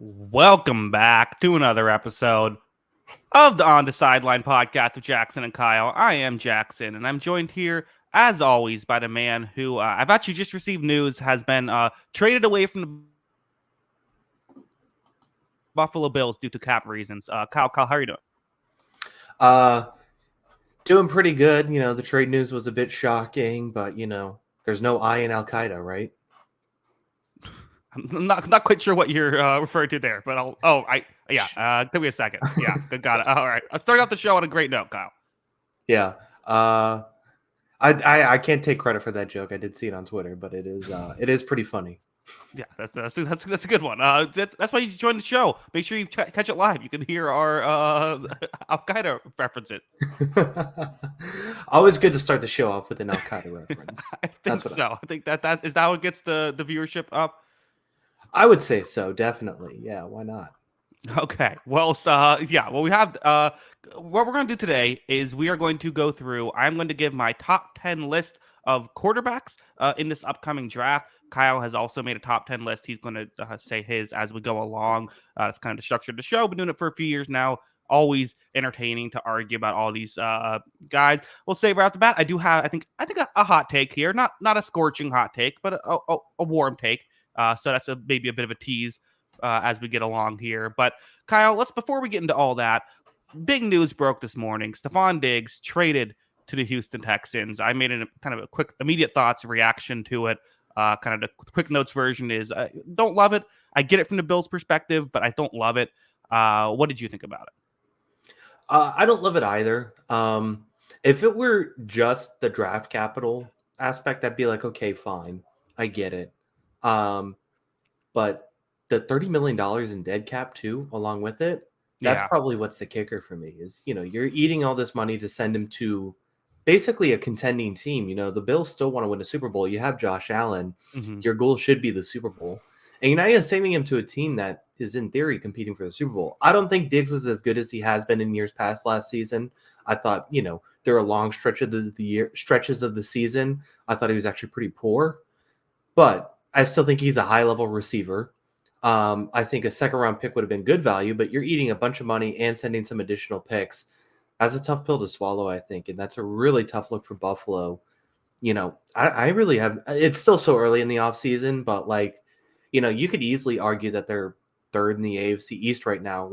Welcome back to another episode of the On the Sideline podcast with Jackson and Kyle. I am Jackson, and I'm joined here, as always, by the man who I've actually just received news has been traded away from the Buffalo Bills due to cap reasons. Kyle, how are you doing? Uh, Doing pretty good. The trade news was a bit shocking, but there's no I in Al Qaeda, right? I'm not quite sure what you're referring to there, but give me a second. Yeah, got it. All right, I'll start off the show on a great note, Kyle. Yeah. I can't take credit for that joke. I did see it on Twitter, but it is pretty funny. Yeah, that's a good one. That's why you join the show. Make sure you catch it live. You can hear our Al Qaeda references. Always good to start the show off with an Al Qaeda reference. I think so. I think that is that what gets the viewership up. I would say so, definitely. Yeah, why not? Okay. Well, we have what we're going to do today is we are going to go through. I'm going to give my top 10 list of quarterbacks in this upcoming draft. Kyle has also made a top 10 list. He's going to say his as we go along. It's kind of the structure of the show. Been doing it for a few years now. Always entertaining to argue about all these guys. We'll say right off the bat, I do have, I think a hot take here. Not a scorching hot take, but a warm take. So that's maybe a bit of a tease as we get along here. But Kyle, before we get into all that, big news broke this morning. Stefon Diggs traded to the Houston Texans. I made a kind of a quick, immediate thoughts reaction to it. Kind of the quick notes version is don't love it. I get it from the Bills' perspective, but I don't love it. What did you think about it? I don't love it either. If it were just the draft capital aspect, I'd be like, okay, fine, I get it. But the $30 million in dead cap too, along with it, that's probably what's the kicker for me is, you're eating all this money to send him to basically a contending team. The Bills still want to win a Super Bowl. You have Josh Allen. Mm-hmm. Your goal should be the Super Bowl. And you're not even sending him to a team that is in theory competing for the Super Bowl. I don't think Diggs was as good as he has been in years past last season. I thought, there are long stretches of the season. I thought he was actually pretty poor. But I still think he's a high-level receiver. I think a second-round pick would have been good value, but you're eating a bunch of money and sending some additional picks. That's a tough pill to swallow, I think, and that's a really tough look for Buffalo. I really have – it's still so early in the offseason, but, you could easily argue that they're third in the AFC East right now.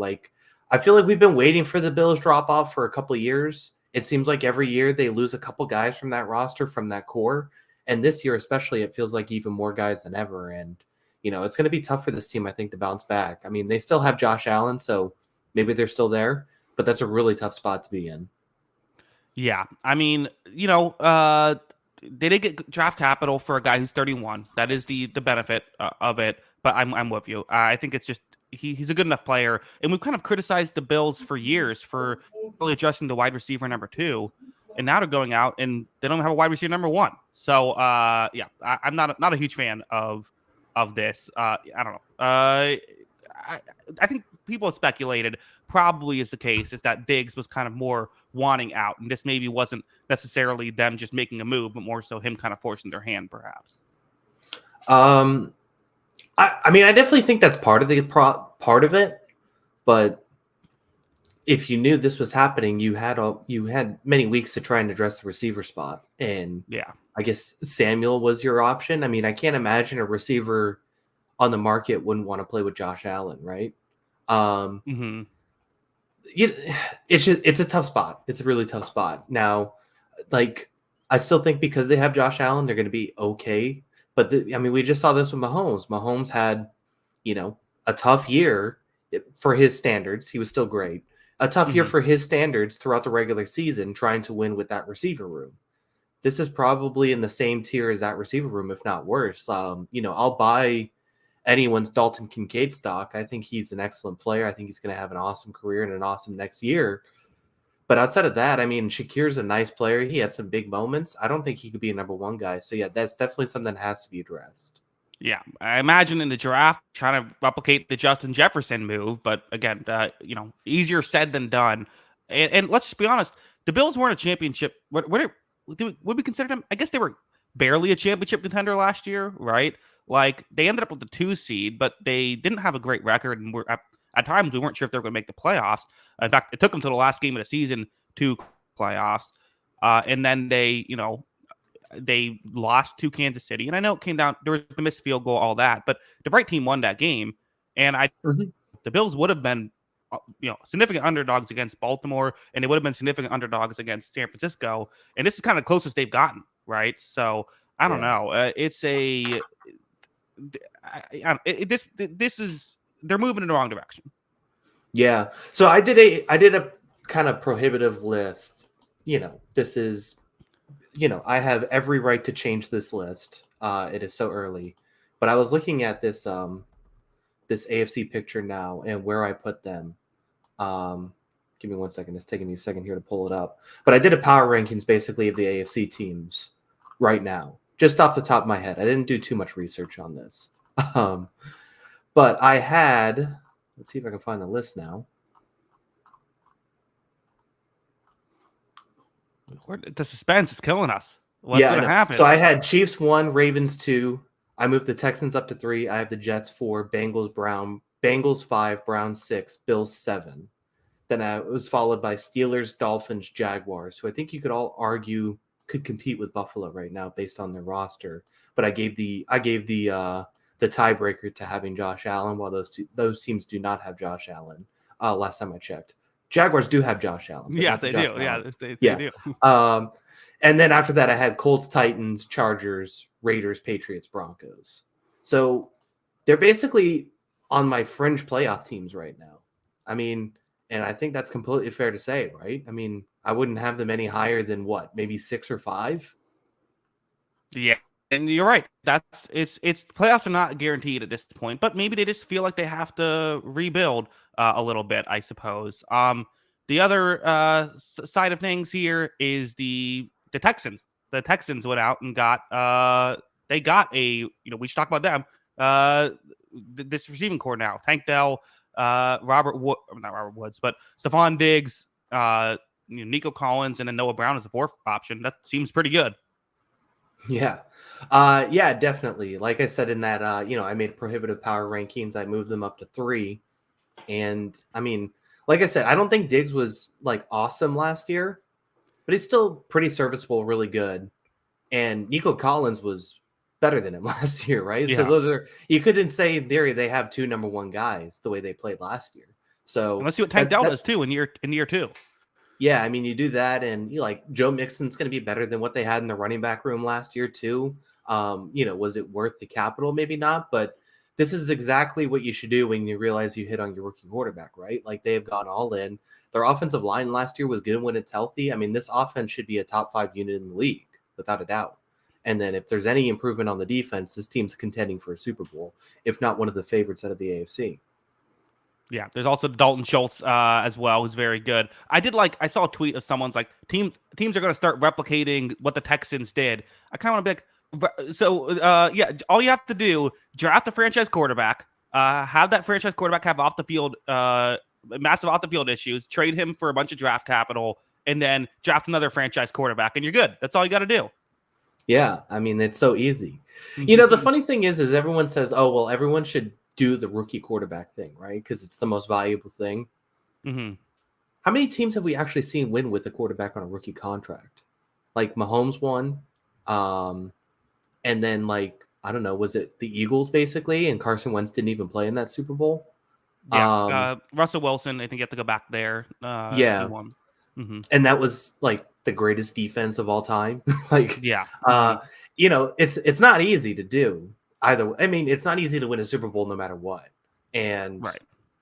I feel like we've been waiting for the Bills drop-off for a couple of years. It seems like every year they lose a couple guys from that roster, from that core. And this year especially, it feels like even more guys than ever. And, it's going to be tough for this team, I think, to bounce back. I mean, they still have Josh Allen, so maybe they're still there. But that's a really tough spot to be in. Yeah. I mean, they did get draft capital for a guy who's 31. That is the benefit of it. But I'm with you. I think it's just he's a good enough player. And we've kind of criticized the Bills for years for really adjusting to wide receiver number 2. And now they're going out and they don't have a wide receiver number 1. So, I'm not a huge fan of this. I don't know. I think people have speculated probably is the case is that Diggs was kind of more wanting out. And this maybe wasn't necessarily them just making a move, but more so him kind of forcing their hand, perhaps. I mean, I definitely think that's part of it. But if you knew this was happening, you had many weeks to try and address the receiver spot. And I guess Samuel was your option. I mean, I can't imagine a receiver on the market wouldn't want to play with Josh Allen, right? It's a tough spot. It's a really tough spot. Now, I still think because they have Josh Allen, they're going to be okay. But we just saw this with Mahomes. Mahomes had, a tough year for his standards. He was still great. A tough year for his standards throughout the regular season, trying to win with that receiver room. This is probably in the same tier as that receiver room, if not worse. I'll buy anyone's Dalton Kincaid stock. I think he's an excellent player. I think he's going to have an awesome career and an awesome next year. But outside of that, Shakir's a nice player. He had some big moments. I don't think he could be a number 1 guy. So, that's definitely something that has to be addressed. Yeah, I imagine in the draft trying to replicate the Justin Jefferson move, but again, easier said than done. And let's just be honest, the Bills weren't a championship. Would we consider them? I guess they were barely a championship contender last year, right? like they ended up with the 2 seed, but they didn't have a great record, and were at times we weren't sure if they were going to make the playoffs. In fact, it took them to the last game of the season to playoffs, and then they lost to Kansas City. And I know it came down, there was the missed field goal, all that, but the right team won that game. And Mhm. the Bills would have been, significant underdogs against Baltimore, and they would have been significant underdogs against San Francisco. And this is kind of closest they've gotten, right? So I don't Yeah. know. It's a, this is, they're moving in the wrong direction. Yeah. So I did a kind of prohibitive list. This is, I have every right to change this list. It is so early, but I was looking at this AFC picture now and where I put them. Give me 1 second. It's taking me a second here to pull it up. But I did a power rankings basically of the AFC teams right now, just off the top of my head. I didn't do too much research on this. But I had, let's see if I can find the list now. The suspense is killing us. What's going to happen? So I had Chiefs 1, Ravens 2. I moved the Texans up to 3. I have the Jets 4, Bengals 5, Browns 6, Bills 7. Then it was followed by Steelers, Dolphins, Jaguars, who I think you could all argue could compete with Buffalo right now based on their roster. But I gave the tiebreaker to having Josh Allen, while those teams do not have Josh Allen. Last time I checked, Jaguars do have Josh Allen. Yeah, they do. Allen. They do. And then after that, I had Colts, Titans, Chargers, Raiders, Patriots, Broncos. So they're basically on my fringe playoff teams right now. I mean, and I think that's completely fair to say, right? I mean, I wouldn't have them any higher than what, maybe 6 or 5? Yeah, and you're right. It's playoffs are not guaranteed at this point, but maybe they just feel like they have to rebuild a little bit, I suppose. The other side of things here is the Texans. The Texans went out and got they got we should talk about them. This receiving core now, Tank Dell, not Robert Woods, but Stefon Diggs, Nico Collins, and then Noah Brown as the 4th option. That seems pretty good. Yeah. Yeah, definitely. Like I said in that, I made prohibitive power rankings. I moved them up to 3. And I mean, like I said, I don't think Diggs was like awesome last year, but he's still pretty serviceable, really good. And Nico Collins was better than him last year, right? Yeah. So you couldn't say in theory they have 2 number 1 guys the way they played last year. So and let's see what Tank Dell does too in year 2. Yeah, I mean, you do that, and Joe Mixon's going to be better than what they had in the running back room last year too. Was it worth the capital? Maybe not, but this is exactly what you should do when you realize you hit on your rookie quarterback, right? Like they have gone all in. Their offensive line last year was good when it's healthy. I mean, this offense should be a top 5 unit in the league without a doubt. And then if there's any improvement on the defense, this team's contending for a Super Bowl, if not one of the favorites out of the AFC. Yeah, there's also Dalton Schultz as well, who's very good. I saw a tweet of someone's like, teams are going to start replicating what the Texans did. I kind of want to be like, yeah, all you have to do, draft the franchise quarterback, have that franchise quarterback have massive off the field issues, trade him for a bunch of draft capital, and then draft another franchise quarterback, and you're good. That's all you got to do. Yeah, I mean, it's so easy. The funny thing is everyone says, oh, well, everyone should do the rookie quarterback thing, right? Because it's the most valuable thing. Mm-hmm. How many teams have we actually seen win with a quarterback on a rookie contract? Like Mahomes won. And then I don't know, was it the Eagles basically? And Carson Wentz didn't even play in that Super Bowl. Yeah. Russell Wilson, I think you have to go back there. Yeah. He won. Mm-hmm. And that was like the greatest defense of all time. Yeah. It's not easy to do either. I mean, it's not easy to win a Super Bowl no matter what. And right.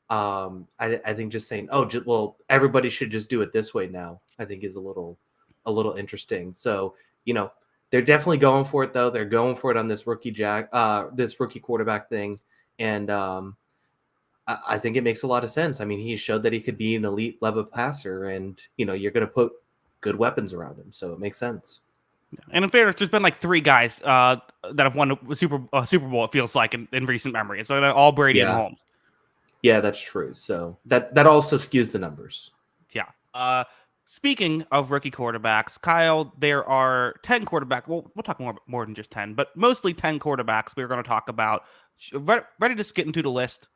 I think just saying, well, everybody should just do it this way now, I think is a little interesting. So, they're definitely going for it though. They're going for it on this rookie quarterback thing. And I think it makes a lot of sense. I mean, he showed that he could be an elite level passer, and you're going to put good weapons around him, so it makes sense. And in fairness, there's been like 3 guys that have won a Super Bowl. It feels like in recent memory. It's all Brady and Mahomes. Yeah, that's true. So that also skews the numbers. Yeah. speaking of rookie quarterbacks, Kyle, there are 10 quarterbacks. Well, we'll talk more than just 10, but mostly 10 quarterbacks we're going to talk about. Ready to get into the list?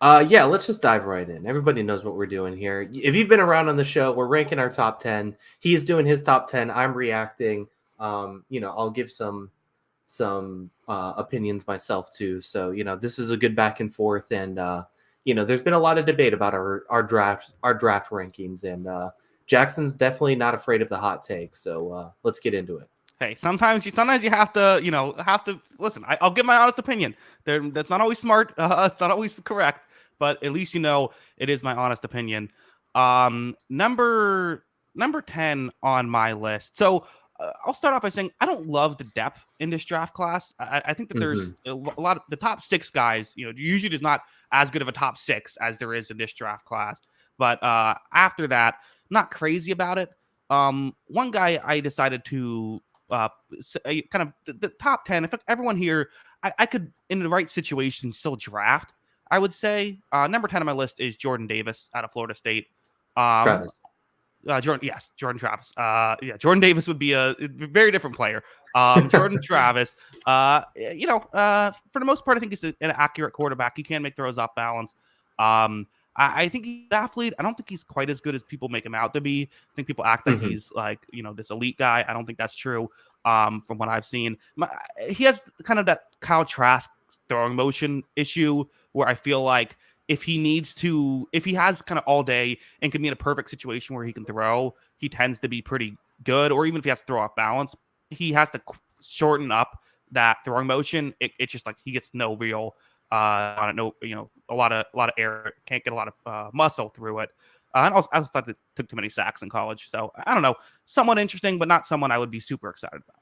Yeah, let's just dive right in. Everybody knows what we're doing here. If you've been around on the show, we're ranking our top 10. He's doing his top 10. I'm reacting. I'll give some opinions myself too. So, this is a good back and forth, and there's been a lot of debate about our draft rankings, and Jackson's definitely not afraid of the hot take. So, let's get into it. Hey, sometimes you have to listen. I'll give my honest opinion. That's not always smart. It's not always correct, but at least it is my honest opinion. Number 10 on my list. So I'll start off by saying I don't love the depth in this draft class. I think that there's a lot of the top 6 guys. Usually there's not as good of a top 6 as there is in this draft class. But after that, not crazy about it. One guy I decided to kind of the top 10. If everyone here, I could in the right situation still draft. I would say number 10 on my list is Jordan Davis out of Florida State. Travis. Jordan Travis. Jordan Davis would be a very different player. Jordan Travis. For the most part, I think he's an accurate quarterback. He can make throws off balance. I think he's an athlete. I don't think he's quite as good as people make him out to be. I think people act like he's like, this elite guy. I don't think that's true from what I've seen. He has kind of that Kyle Trask throwing motion issue where I feel like if he has kind of all day and can be in a perfect situation where he can throw, he tends to be pretty good. Or even if he has to throw off balance, he has to shorten up that throwing motion. It's just like he gets no real I don't know, a lot of air, can't get a lot of muscle through it. And I also thought it took too many sacks in college. So I don't know, somewhat interesting, but not someone I would be super excited about.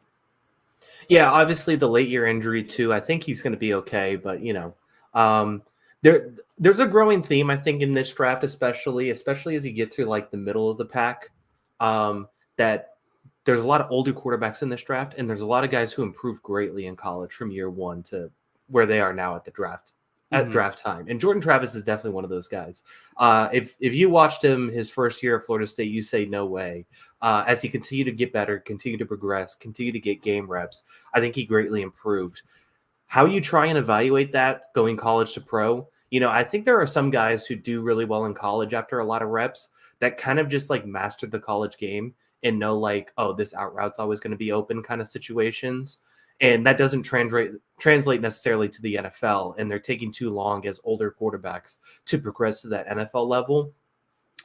Yeah, obviously the late year injury too. I think he's going to be okay, but there's a growing theme I think in this draft, especially as you get to like the middle of the pack, that there's a lot of older quarterbacks in this draft, and there's a lot of guys who improved greatly in college from year one to where they are now at the draft draft time. And Jordan Travis is definitely one of those guys. If you watched him his first year at Florida State, you say no way. As he continued to get better, continue to progress, continue to get game reps, I think he greatly improved. How you try and evaluate that going college to pro, I think there are some guys who do really well in college after a lot of reps that kind of just like mastered the college game and know like, oh, this out route's always going to be open kind of situations. And that doesn't translate necessarily to the NFL, and they're taking too long as older quarterbacks to progress to that NFL level.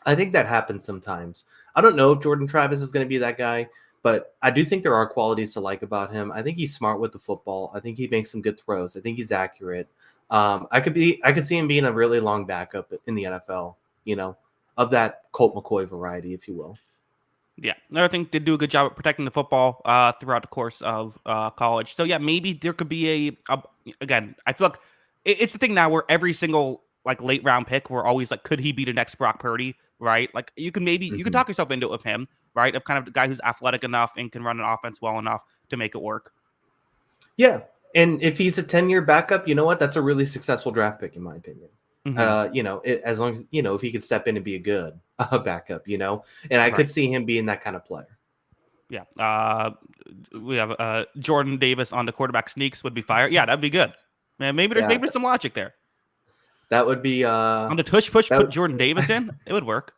I think that happens sometimes. I don't know if Jordan Travis is going to be that guy, but I do think there are qualities to like about him. I think he's smart with the football. I think he makes some good throws. I think he's accurate. I could see him being a really long backup in the NFL, of that Colt McCoy variety, if you will. Yeah, I think they do a good job at protecting the football throughout the course of college. So yeah, maybe there could be again. I feel like it's the thing now where every single like late round pick, we're always like, could he be the next Brock Purdy? Right? Like you can talk yourself into it with him, right? Of kind of the guy who's athletic enough and can run an offense well enough to make it work. Yeah, and if he's a 10-year backup, you know what? That's a really successful draft pick, in my opinion. As long as if he could step in and be a good backup, and I could see him being that kind of player. Yeah, we have Jordan Davis on the quarterback sneaks would be fire. Yeah, that'd be good. Man, maybe there's some logic there. That would be on the tush push. Put Jordan Davis in. It would work.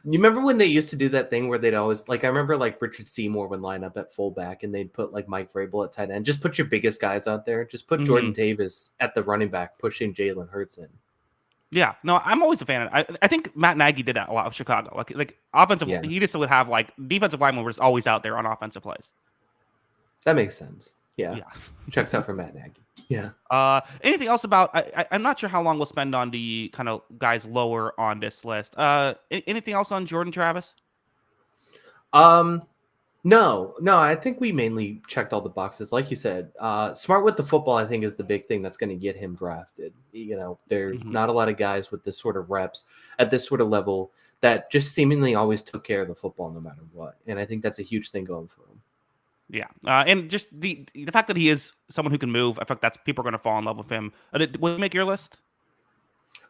You remember when they used to do that thing where they'd always I remember like Richard Seymour would line up at fullback and they'd put like Mike Vrabel at tight end. Just put your biggest guys out there. Just put Jordan Davis at the running back, pushing Jalen Hurts in. Yeah, no, I'm always a fan of it. I think Matt Nagy did that a lot with Chicago. Like offensive, he just would have like defensive linemen were just always out there on offensive plays. That makes sense. Yeah. Checks out for Matt Nagy. Yeah. Anything else about? I'm not sure how long we'll spend on the kind of guys lower on this list. Anything else on Jordan Travis? No. I think we mainly checked all the boxes. Like you said, smart with the football, I think, is the big thing that's going to get him drafted. There's not a lot of guys with this sort of reps at this sort of level that just seemingly always took care of the football no matter what. And I think that's a huge thing going for him. Yeah, and just the fact that he is someone who can move, I think that's people are going to fall in love with him. Will he make your list?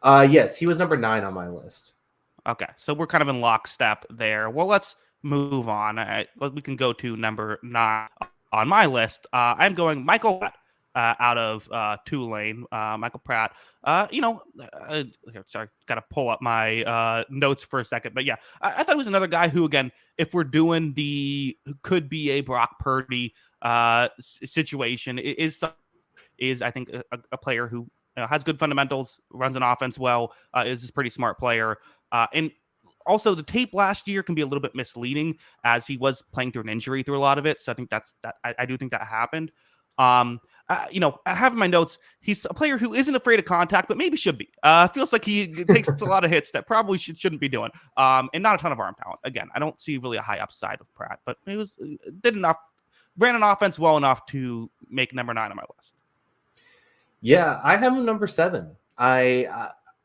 Yes, he was number 9 on my list. Okay, so we're kind of in lockstep there. Well, let's move on. We can go to number 9 on my list. I'm going Michael Pratt, out of Tulane. Michael Pratt. Here, sorry, got to pull up my notes for a second. But yeah, I thought he was another guy who, again, if we're doing the could be a Brock Purdy situation, is I think a player who has good fundamentals, runs an offense well, is a pretty smart player, and also the tape last year can be a little bit misleading as he was playing through an injury through a lot of it. So I think I do think that happened. I have in my notes, he's a player who isn't afraid of contact, but maybe should be. Feels like he takes a lot of hits that probably shouldn't be doing. And not a ton of arm talent. Again, I don't see really a high upside with Pratt, but he did enough, ran an offense well enough to make number 9 on my list. Yeah, I have him number 7.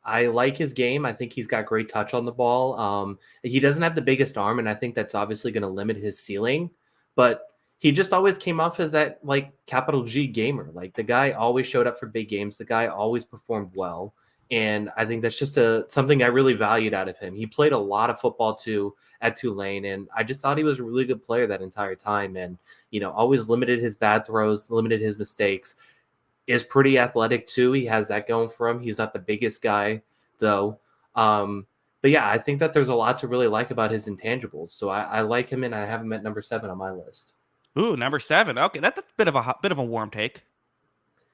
I like his game. I think he's got great touch on the ball. He doesn't have the biggest arm, and I think that's obviously going to limit his ceiling. But he just always came off as that like capital G gamer. Like the guy always showed up for big games. The guy always performed well, and I think that's just something I really valued out of him. He played a lot of football too at Tulane, and I just thought he was a really good player that entire time. And always limited his bad throws, limited his mistakes. Is pretty athletic too. He has that going for him. He's not the biggest guy though. But yeah, I think that there's a lot to really like about his intangibles. So I like him, and I have him at number 7 on my list. Ooh, number 7. Okay, that's a bit of a warm take,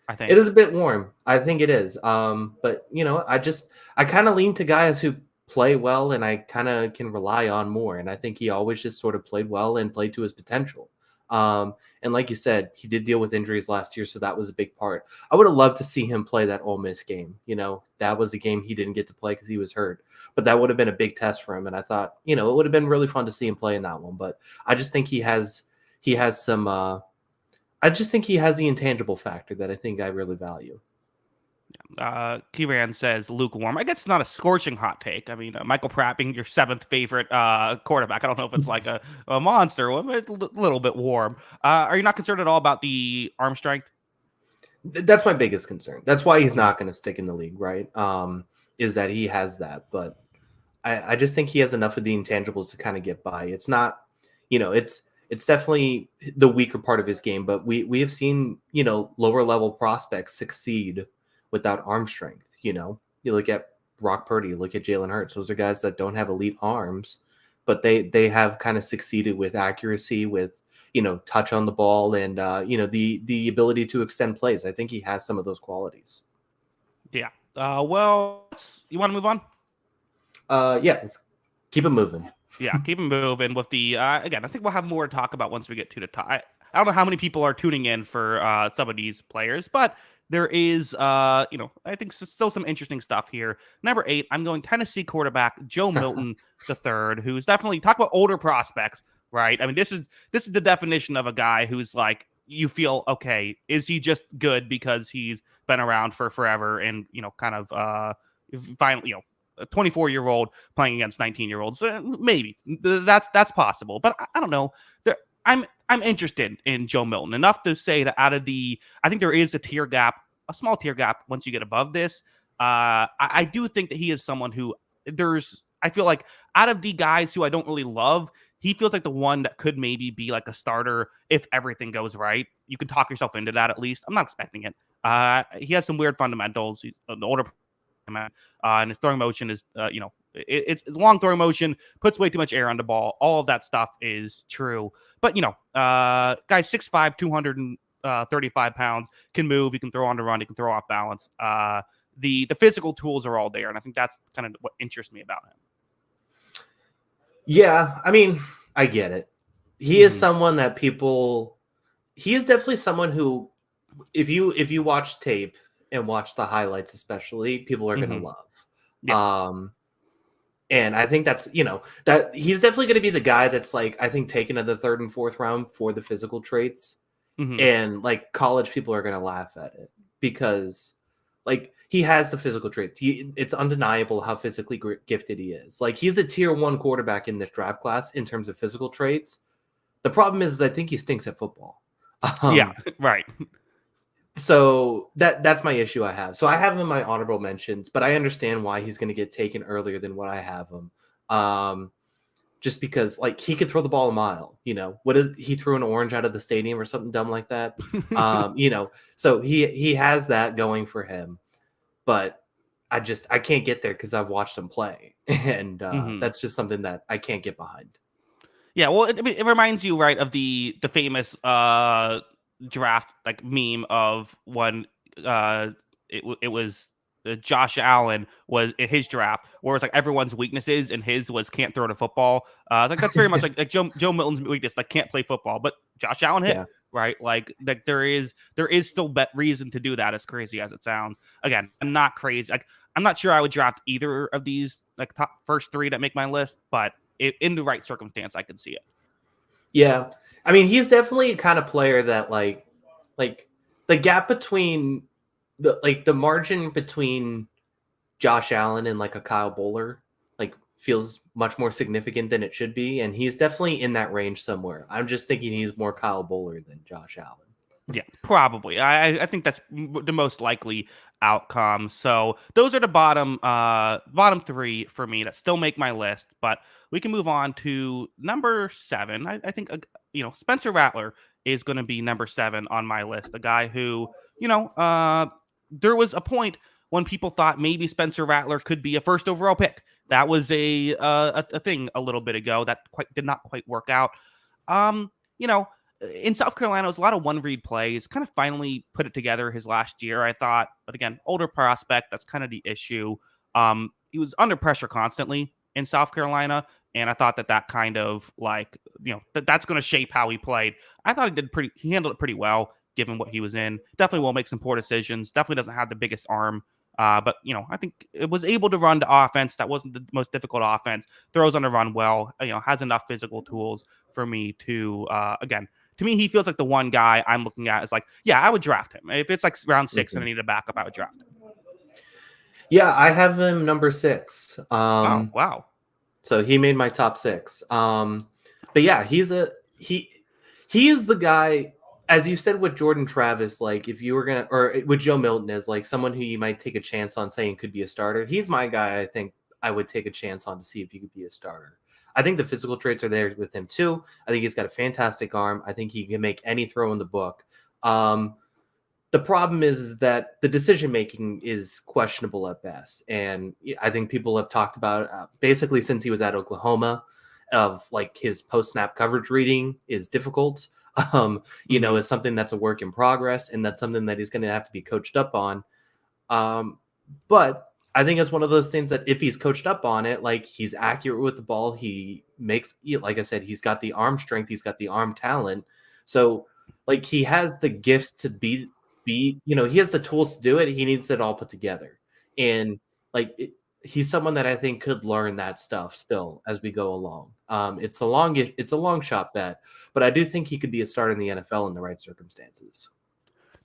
I think. It is a bit warm. I think it is. But I kind of lean to guys who play well, and I kind of can rely on more. And I think he always just sort of played well and played to his potential. And like you said, he did deal with injuries last year, so that was a big part. I would have loved to see him play that Ole Miss game. That was a game he didn't get to play because he was hurt, but that would have been a big test for him. And I thought, it would have been really fun to see him play in that one. But I just think he has some. I just think he has the intangible factor that I think I really value. Kiran says lukewarm. I guess it's not a scorching hot take. I mean, Michael Pratt being your 7th favorite quarterback. I don't know if it's like a monster one, but it's a little bit warm. Are you not concerned at all about the arm strength? That's my biggest concern. That's why he's not going to stick in the league, right? Is that he has that. But I just think he has enough of the intangibles to kind of get by. It's not, it's definitely the weaker part of his game, but we have seen, lower level prospects succeed without arm strength. You look at Brock Purdy, look at Jalen Hurts. Those are guys that don't have elite arms, but they have kind of succeeded with accuracy, with touch on the ball, and the ability to extend plays. I think he has some of those qualities. Yeah. Well, you want to move on? Yeah, let's keep it moving. Yeah, keep it moving with the again. I think we'll have more to talk about once we get to the top. I don't know how many people are tuning in for some of these players, but there is, I think still some interesting stuff here. Number 8, I'm going Tennessee quarterback Joe Milton III, who's definitely, talk about older prospects, right? I mean, this is the definition of a guy who's like, you feel, okay, is he just good because he's been around for forever and, kind of finally, a 24-year-old playing against 19-year-olds? Maybe that's possible, but I don't know. I'm interested in Joe Milton enough to say that I think there is a small tier gap once you get above this. I do think that he is someone who I feel like out of the guys who I don't really love, he feels like the one that could maybe be like a starter if everything goes right. You can talk yourself into that at least. I'm not expecting it. He has some weird fundamentals. He's an older man, and his throwing motion is, it's long throwing motion, puts way too much air on the ball. All of that stuff is true. But, guy's 6'5", 235 pounds, can move. He can throw on the run. He can throw off balance. The physical tools are all there. And I think that's kind of what interests me about him. Yeah, I mean, I get it. He is someone that he is definitely someone who, if you watch tape and watch the highlights especially, people are going to love. Yeah. And I think that's, that he's definitely going to be the guy that's like, I think taken in the 3rd and 4th round for the physical traits. And like college people are going to laugh at it because like he has the physical traits. It's undeniable how physically gifted he is. Like he's a tier 1 quarterback in this draft class in terms of physical traits. The problem is I think he stinks at football. Yeah, right. So that's my issue I have. So I have him in my honorable mentions, but I understand why he's going to get taken earlier than what I have him. Um, just because like he could throw the ball a mile, what is he threw an orange out of the stadium or something dumb like that. So he has that going for him, but I can't get there because I've watched him play, and Mhm. that's just something that I can't get behind. Yeah, well, I mean, it reminds you, right, of the famous draft like meme of when uh it was Josh Allen was in his draft, where it's like everyone's weaknesses and his was can't throw the football. Like that's very much like Joe Milton's weakness, like can't play football, but Josh Allen hit. Yeah. Right, like there is still reason to do that, as crazy as it sounds. Again, I'm not crazy. Like I'm not sure I would draft either of these like top first three that make my list, but in the right circumstance, I could see it. Yeah. I mean, he's definitely a kind of player that like the gap between the margin between Josh Allen and like a Kyle Bowler like feels much more significant than it should be, and he's definitely in that range somewhere. I'm just thinking he's more Kyle Bowler than Josh Allen. Yeah, probably. I think that's the most likely outcome. So those are the bottom three for me that still make my list. But we can move on to number seven. I think Spencer Rattler is going to be number seven on my list. A guy who there was a point when people thought maybe Spencer Rattler could be a first overall pick. That was a thing a little bit ago that did not quite work out. Um, you know, in South Carolina, it was a lot of one read plays. Kind of finally put it together his last year, I thought. But again, older prospect. That's kind of the issue. He was under pressure constantly in South Carolina, and I thought that kind of like that's going to shape how he played. I thought he handled it pretty well given what he was in. Definitely will make some poor decisions. Definitely doesn't have the biggest arm. But I think it was able to run the offense. That wasn't the most difficult offense. Throws on the run well. Has enough physical tools for me to again. To me, he feels like the one guy I'm looking at is like, yeah, I would draft him. If it's like round 6 and I need a backup, I would draft him. Yeah, I have him number 6. Oh, wow. So he made my top 6. But yeah, he is the guy, as you said with Jordan Travis, like if you were gonna, or with Joe Milton as like someone who you might take a chance on saying could be a starter. He's my guy. I think I would take a chance on to see if he could be a starter. I think the physical traits are there with him too. I think he's got a fantastic arm. I think he can make any throw in the book. The problem is that the decision making is questionable at best, and I think people have talked about basically since he was at Oklahoma, of like his post snap coverage reading is difficult. Is something that's a work in progress, and that's something that he's going to have to be coached up on. But I think it's one of those things that if he's coached up on it, like he's accurate with the ball, he makes, like I said, he's got the arm strength, he's got the arm talent. So like he has the gifts to he has the tools to do it. He needs it all put together. And he's someone that I think could learn that stuff still as we go along. It's a long shot bet, but I do think he could be a starter in the NFL in the right circumstances.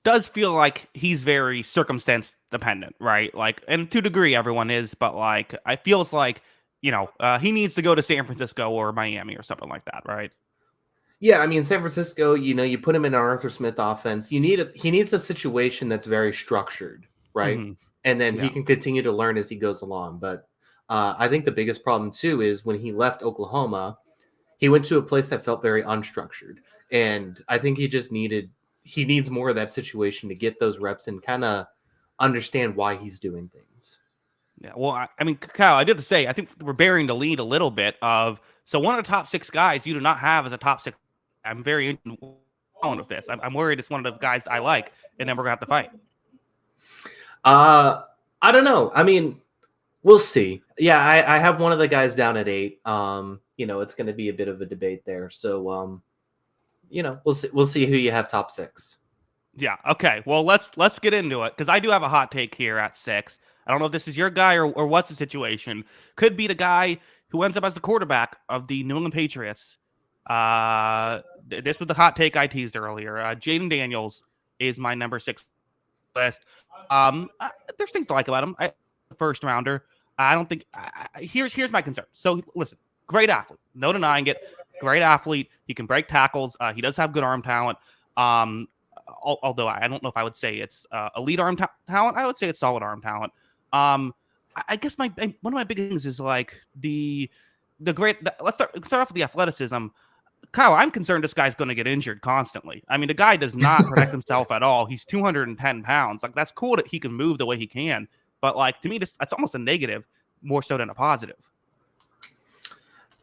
Does feel like he's very circumstance dependent, right? Like, and to a degree, everyone is, but like, I feels like, he needs to go to San Francisco or Miami or something like that, right? Yeah, I mean, San Francisco, you put him in an Arthur Smith offense. He needs a situation that's very structured, right? Mm-hmm. And then he Yeah. can continue to learn as he goes along. But I think the biggest problem too is when he left Oklahoma, he went to a place that felt very unstructured, and I think he needs more of that situation to get those reps and kind of understand why he's doing things. Yeah. Well, I mean, Kyle, I did to say, I think we're bearing the lead a little bit of, so one of the top 6 guys you do not have as a top 6. I'm very into of this. I'm worried it's one of the guys I like, and then we're going to have to fight. I don't know. I mean, we'll see. Yeah, I have one of the guys down at 8. It's going to be a bit of a debate there. So, we'll see. We'll see who you have top 6. Yeah. Okay. Well, let's get into it because I do have a hot take here at 6. I don't know if this is your guy or what's the situation. Could be the guy who ends up as the quarterback of the New England Patriots. This was the hot take I teased earlier. Jaden Daniels is my number 6 list. There's things to like about him. First rounder. I don't think. Here's my concern. So listen, great athlete, no denying it. Great athlete. He can break tackles. He does have good arm talent. Although I don't know if I would say it's elite arm talent. I would say it's solid arm talent. I guess one of my big things is like let's start off with the athleticism. Kyle, I'm concerned this guy's going to get injured constantly. I mean, the guy does not protect himself at all. He's 210 pounds. Like, that's cool that he can move the way he can. But, like, to me, that's almost a negative more so than a positive.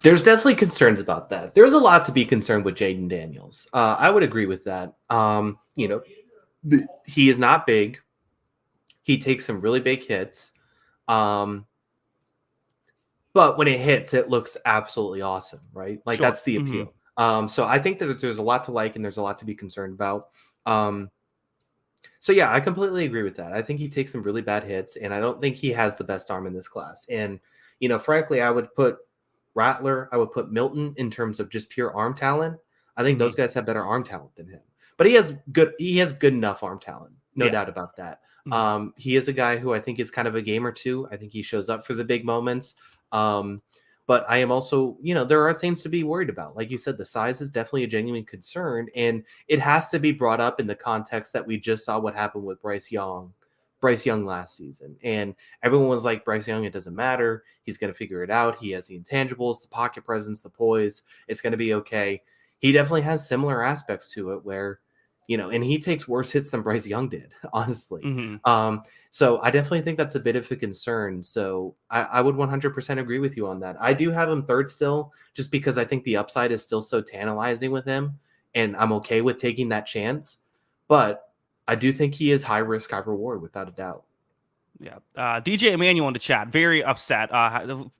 There's definitely concerns about that. There's a lot to be concerned with Jaden Daniels. I would agree with that. He is not big. He takes some really big hits. But when it hits, it looks absolutely awesome, right? Like, that's the appeal. So I think that there's a lot to like and there's a lot to be concerned about. So yeah, I completely agree with that. I think he takes some really bad hits, and I don't think he has the best arm in this class. And, frankly, I would put Rattler, I would put Milton in terms of just pure arm talent. I think those guys have better arm talent than him. But he has good enough arm talent. No doubt about that. He is a guy who I think is kind of a game or two. I think he shows up for the big moments. But I am also, there are things to be worried about. Like you said, the size is definitely a genuine concern, and it has to be brought up in the context that we just saw what happened with Bryce Young last season. And everyone was like, Bryce Young, it doesn't matter. He's going to figure it out. He has the intangibles, the pocket presence, the poise. It's going to be okay. He definitely has similar aspects to it where, and he takes worse hits than Bryce Young did, honestly. So I definitely think that's a bit of a concern. So I would 100% agree with you on that. I do have him third still, just because I think the upside is still so tantalizing with him, and I'm okay with taking that chance. But I do think he is high risk, high reward, without a doubt. Yeah. DJ Emmanuel in the chat, very upset.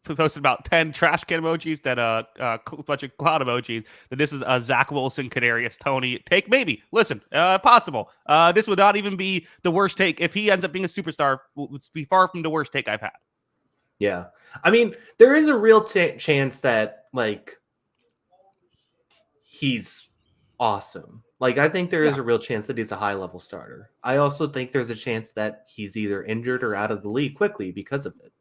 Posted about 10 trash can emojis, that a bunch of cloud emojis. That this is Zach Wilson, Kadarius Toney take. Maybe listen, possible. This would not even be the worst take if he ends up being a superstar. Would be far from the worst take I've had. Yeah, I mean, there is a real chance that he's awesome. I think there is a real chance that he's a high-level starter. I also think there's a chance that he's either injured or out of the league quickly because of it,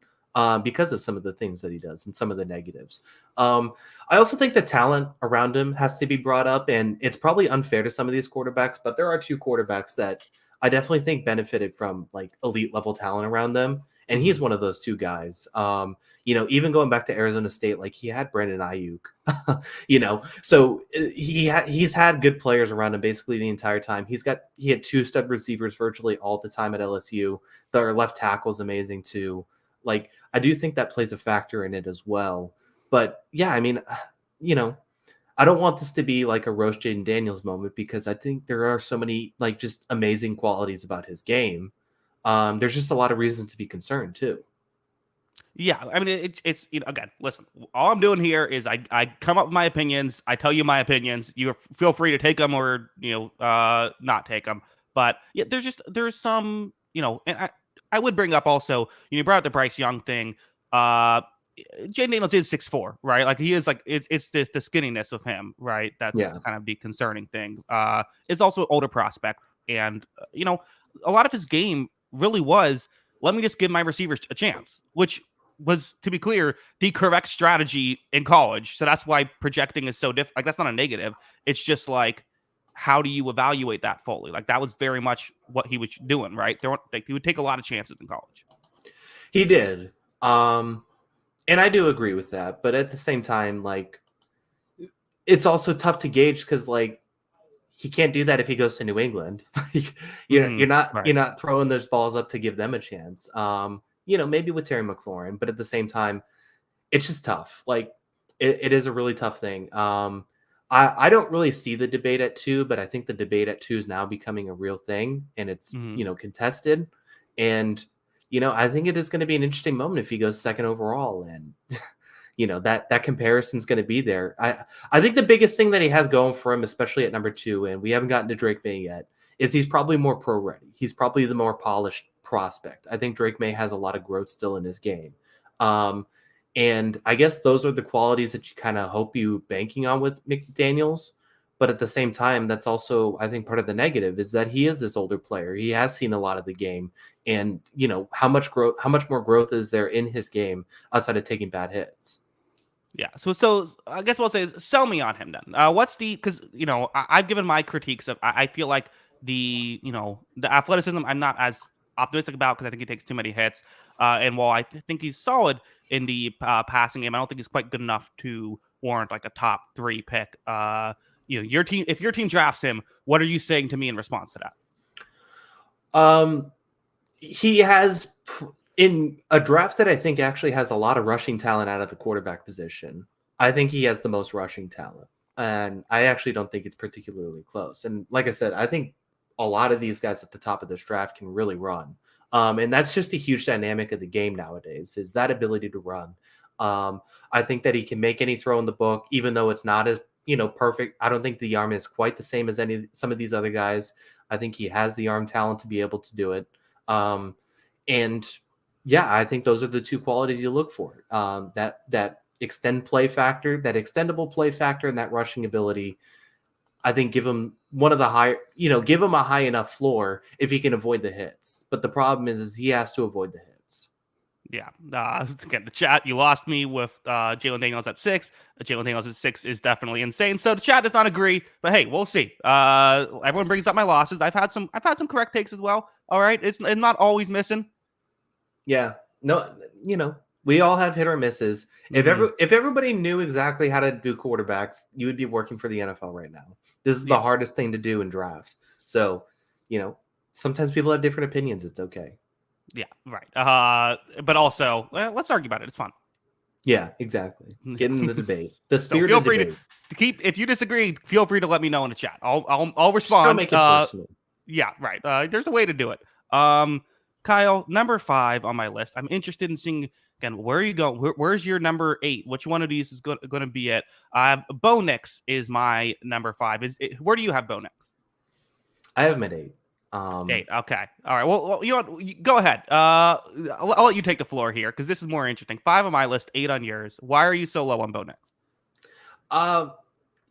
because of some of the things that he does and some of the negatives. I also think the talent around him has to be brought up, and it's probably unfair to some of these quarterbacks, but there are two quarterbacks that I definitely think benefited from elite-level talent around them, and he's one of those two guys. Even going back to Arizona State, he had Brandon Ayuk, so he's had good players around him basically the entire time. He had two stud receivers virtually all the time at LSU. Their left tackle is amazing too. I do think that plays a factor in it as well. But yeah, I mean, I don't want this to be like a roast Jaden Daniels moment, because I think there are so many just amazing qualities about his game. There's just a lot of reasons to be concerned too. Yeah, I mean, it's again, listen, all I'm doing here is I come up with my opinions. I tell you my opinions. You feel free to take them or not take them. But yeah, there's some and I would bring up also, you brought up the Bryce Young thing. Jaden Daniels is 6'4", right? He is it's the skinniness of him, right? That's kind of the concerning thing. It's also an older prospect, and a lot of his game really was, let me just give my receivers a chance, which was, to be clear, the correct strategy in college. So that's why projecting is so different. That's not a negative. It's just how do you evaluate that fully? That was very much what he was doing, right? He would take a lot of chances in college. He did. And I do agree with that. But at the same time, it's also tough to gauge, because he can't do that if he goes to New England. You're not throwing those balls up to give them a chance. Maybe with Terry McLaurin, but at the same time, it's just tough. It is a really tough thing. I don't really see the debate at 2, but I think the debate at 2 is now becoming a real thing, and it's contested. And I think it is going to be an interesting moment if he goes second overall, and that comparison is going to be there. I think the biggest thing that he has going for him, especially at number 2, and we haven't gotten to Drake May yet, is he's probably more pro ready. He's probably the more polished prospect. I think Drake May has a lot of growth still in his game. And I guess those are the qualities that you kind of hope you banking on with McDaniels. But at the same time, that's also, I think, part of the negative is that he is this older player. He has seen a lot of the game, and how much more growth is there in his game outside of taking bad hits? Yeah. So I guess what I'll say is, sell me on him then. Because I've given my critiques of, I feel like the athleticism, I'm not as optimistic about because I think he takes too many hits. And while I think he's solid in the passing game, I don't think he's quite good enough to warrant like a top 3 pick. Your team, if your team drafts him, what are you saying to me in response to that? He has in a draft that I think actually has a lot of rushing talent out of the quarterback position. I think he has the most rushing talent, and I actually don't think it's particularly close. And like I said, I think a lot of these guys at the top of this draft can really run. And that's just a huge dynamic of the game nowadays, is that ability to run. I think that he can make any throw in the book, even though it's not as perfect. I don't think the arm is quite the same as some of these other guys. I think he has the arm talent to be able to do it. And yeah, I think those are the 2 qualities you look for. That extend play factor, that extendable play factor, and that rushing ability. I think give him one of the high, give him a high enough floor if he can avoid the hits. But the problem is he has to avoid the hits. Yeah. Again, the chat, you lost me with Jalen Daniels at 6. Jalen Daniels at 6 is definitely insane. So the chat does not agree, but hey, we'll see. Everyone brings up my losses. I've had some correct takes as well. All right, it's not always missing. Yeah. No, we all have hit or misses. If everybody knew exactly how to do quarterbacks, you would be working for the NFL right now. This is the hardest thing to do in drafts. So, sometimes people have different opinions. It's okay. Yeah, right. But also, let's argue about it. It's fun. Yeah, exactly. Get in the debate. The spirit feel of free debate. to keep. If you disagree, feel free to let me know in the chat. I'll respond. Don't make it personal. Yeah, right. There's a way to do it. Kyle, number 5 on my list. I'm interested in seeing again. Where are you going? Where's your number 8? Which one of these is going to be it? Bo Nix is my number 5. Where do you have Bo Nix? I have him at 8. 8. Okay. All right. Well, you know what? Go ahead. I'll let you take the floor here because this is more interesting. 5 on my list, 8 on yours. Why are you so low on Bo Nix?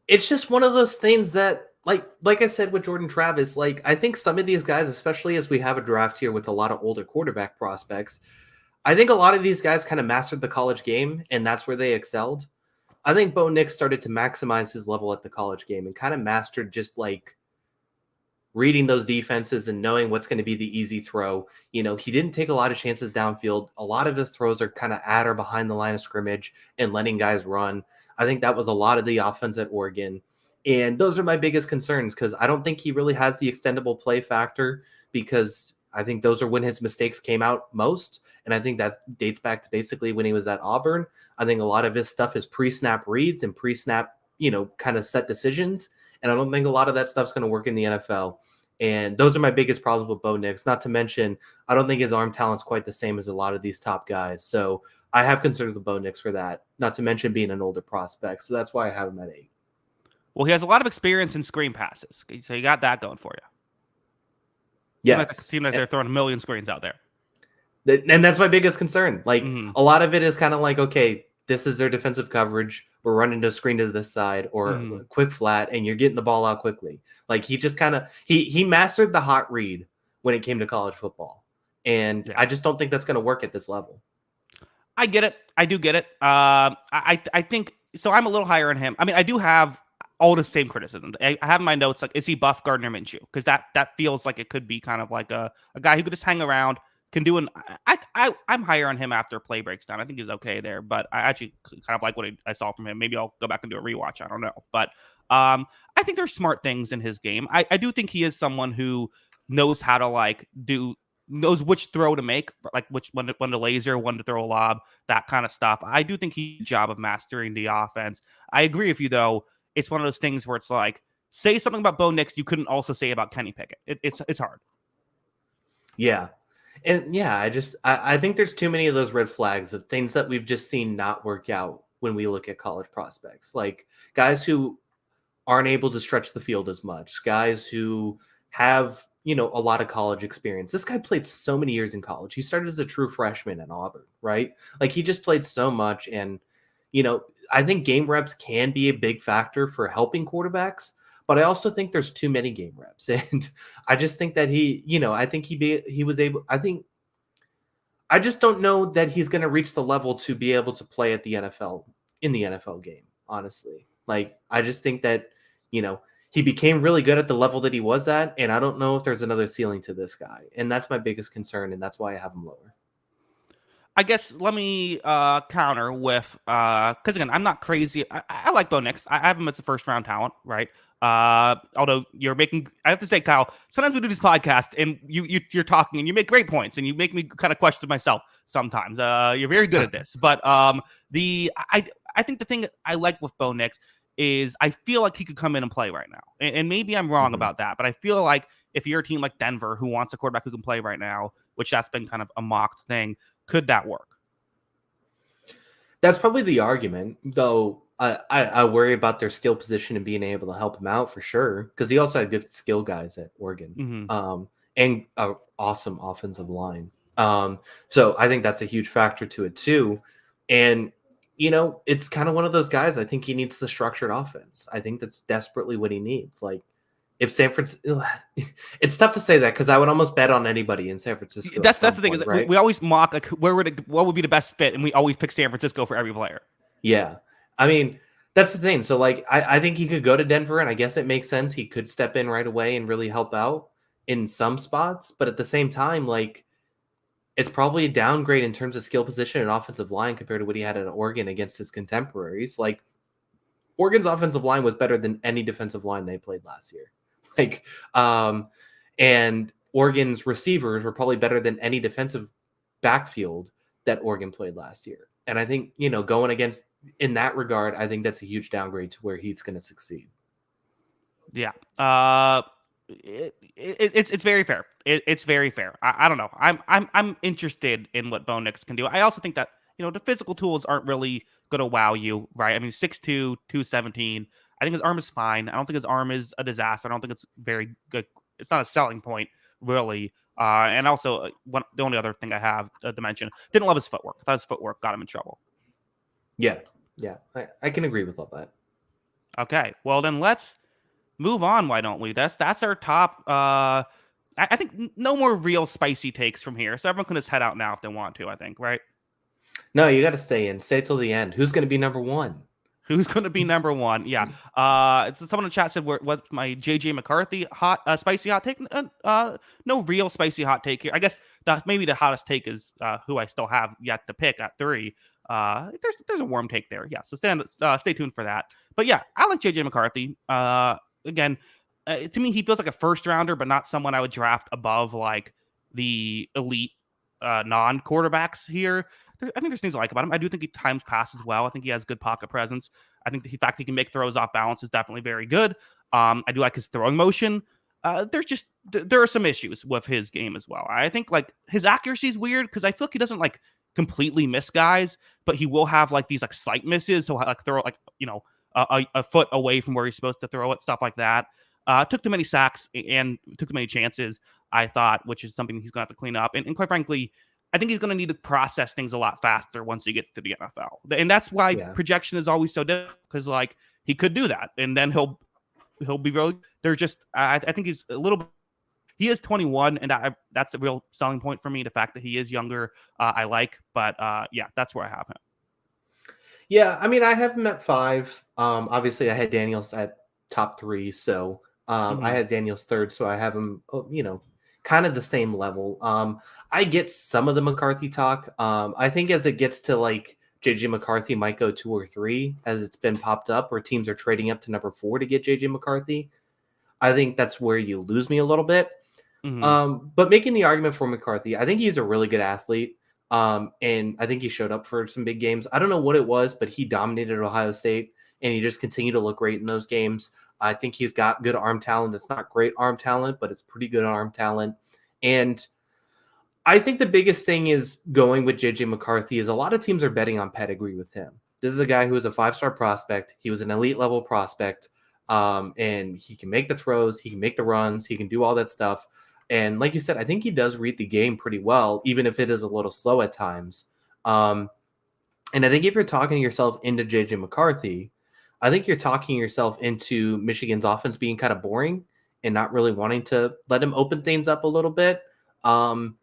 It's just one of those things that, like I said with Jordan Travis, I think some of these guys, especially as we have a draft here with a lot of older quarterback prospects, I think a lot of these guys kind of mastered the college game, and that's where they excelled. I think Bo Nix started to maximize his level at the college game and kind of mastered just reading those defenses and knowing what's going to be the easy throw. He didn't take a lot of chances downfield. A lot of his throws are kind of at or behind the line of scrimmage and letting guys run. I think that was a lot of the offense at Oregon. And those are my biggest concerns because I don't think he really has the extendable play factor because I think those are when his mistakes came out most. And I think that dates back to basically when he was at Auburn. I think a lot of his stuff is pre-snap reads and pre-snap, kind of set decisions. And I don't think a lot of that stuff's going to work in the NFL. And those are my biggest problems with Bo Nix. Not to mention, I don't think his arm talent's quite the same as a lot of these top guys. So I have concerns with Bo Nix for that. Not to mention being an older prospect. So that's why I have him at 8. Well, he has a lot of experience in screen passes. So you got that going for you. Yes. Seems like they're throwing a million screens out there. And that's my biggest concern. A lot of it is kind of okay, this is their defensive coverage. We're running a screen to this side or quick flat, and you're getting the ball out quickly. He just kind of he mastered the hot read when it came to college football, and I just don't think that's going to work at this level. I get it. I do get it. I think so. I'm a little higher on him. I mean, I do have all the same criticisms. I have in my notes is he buff Gardner Minshew? Because that feels like it could be kind of like a guy who could just hang around. Can do I'm higher on him after play breaks down. I think he's okay there, but I actually kind of like what I saw from him. Maybe I'll go back and do a rewatch. I don't know, but I think there's smart things in his game. I do think he is someone who knows how to knows which throw to make, which one to laser, when to throw a lob, that kind of stuff. I do think he's a job of mastering the offense. I agree with you though. It's one of those things where it's say something about Bo Nix you couldn't also say about Kenny Pickett. It's hard. Yeah. And yeah, I think there's too many of those red flags of things that we've just seen not work out when we look at college prospects, like guys who aren't able to stretch the field as much, guys who have, a lot of college experience. This guy played so many years in college. He started as a true freshman at Auburn, right? He just played so much. And, I think game reps can be a big factor for helping quarterbacks. But I also think there's too many game reps, and I just think that he was able. I just don't know that he's going to reach the level to be able to play at the NFL in the NFL game. Honestly, I just think that he became really good at the level that he was at, and I don't know if there's another ceiling to this guy. And that's my biggest concern, and that's why I have him lower. I guess let me counter with because again, I'm not crazy. I like Bo Nix. I have him as a first round talent, right? Although you're making, I have to say, Kyle, sometimes we do these podcasts and you're talking and you make great points and you make me kind of question myself sometimes. You're very good at this, but I think the thing I like with Bo Nix is I feel like he could come in and play right now, and maybe I'm wrong Mhm. about that, but I feel like if you're a team like Denver who wants a quarterback who can play right now, which that's been kind of a mocked thing, could that work? That's probably the argument, though. I worry about their skill position and being able to help him out for sure, because he also had good skill guys at Oregon, Hmm. and an awesome offensive line. So I think that's a huge factor to it too. And it's kind of one of those guys. I think he needs the structured offense. I think that's desperately what he needs. Like if San Francisco, it's tough to say that because I would almost bet on anybody in San Francisco at That's some the thing is point, that right? we always mock like what would be the best fit, and we always pick San Francisco for every player. Yeah. I mean, that's the thing. So, like, I think he could go to Denver, and I guess it makes sense. He could step in right away and really help out in some spots. But at the same time, like, it's probably a downgrade in terms of skill position and offensive line compared to what he had at Oregon against his contemporaries. Like, Oregon's offensive line was better than any defensive line they played last year. Like, and Oregon's receivers were probably better than any defensive backfield that Oregon played last year. And I think, going against in that regard, I think that's a huge downgrade to where he's going to succeed. Yeah. It's very fair. It's very fair. I don't know. I'm interested in what Bo Nix can do. I also think that the physical tools aren't really going to wow you, right? I mean, 6'2", 217. I think his arm is fine. I don't think his arm is a disaster. I don't think it's very good. It's not a selling point, really. And also, the only other thing I have to mention, didn't love his footwork. I thought his footwork got him in trouble. Yeah. Yeah. I can agree with all that. Okay, well then let's move on. Why don't we? That's our top. I think no more real spicy takes from here, so everyone can just head out now if they want to. I think, right? No, you got to stay in. Stay till the end. Who's going to be number one? Who's going to be number one? Yeah. It's someone in the chat said, "What's my JJ McCarthy spicy hot take?" No real spicy hot take here. I guess maybe the hottest take is who I still have yet to pick at 3. There's a warm take there. Yeah. So stay tuned for that. But yeah, I like JJ McCarthy. Again, to me, he feels like a first rounder, but not someone I would draft above like the elite non quarterbacks here. I think there's things I like about him. I do think he times passes well. I think he has good pocket presence. I think the fact he can make throws off balance is definitely very good. I do like his throwing motion. There are some issues with his game as well. I think like his accuracy is weird because I feel like he doesn't like completely miss guys, but he will have like these like slight misses. So like throw like a foot away from where he's supposed to throw it, stuff like that. Took too many sacks and took too many chances, I thought, which is something he's going to have to clean up. And quite frankly, I think he's going to need to process things a lot faster once he gets to the NFL. And that's why Yeah. projection is always so difficult because like he could do that. And then he'll be really, there's just, I think he's a little bit, he is 21 and that's a real selling point for me. The fact that he is younger, I like, but yeah, that's where I have him. Yeah, I mean, I have him at 5. Obviously, I had Daniels at top 3, so I Mm-hmm. had Daniels third, so I have him, kind of the same level. I get some of the McCarthy talk. I think as it gets to like JJ McCarthy might go 2 or 3, as it's been popped up, where teams are trading up to number 4 to get JJ McCarthy. I think that's where you lose me a little bit. Mm-hmm. But making the argument for McCarthy, I think he's a really good athlete. And I think he showed up for some big games. I don't know what it was, but he dominated Ohio State and he just continued to look great in those games. I think he's got good arm talent. It's not great arm talent, but it's pretty good arm talent. And I think the biggest thing is going with JJ McCarthy is a lot of teams are betting on pedigree with him. This is a guy who is a 5-star prospect. He was an elite level prospect. And he can make the throws, he can make the runs, he can do all that stuff. And like you said, I think he does read the game pretty well, even if it is a little slow at times. And I think if you're talking yourself into JJ McCarthy, I think you're talking yourself into Michigan's offense being kind of boring and not really wanting to let him open things up a little bit. And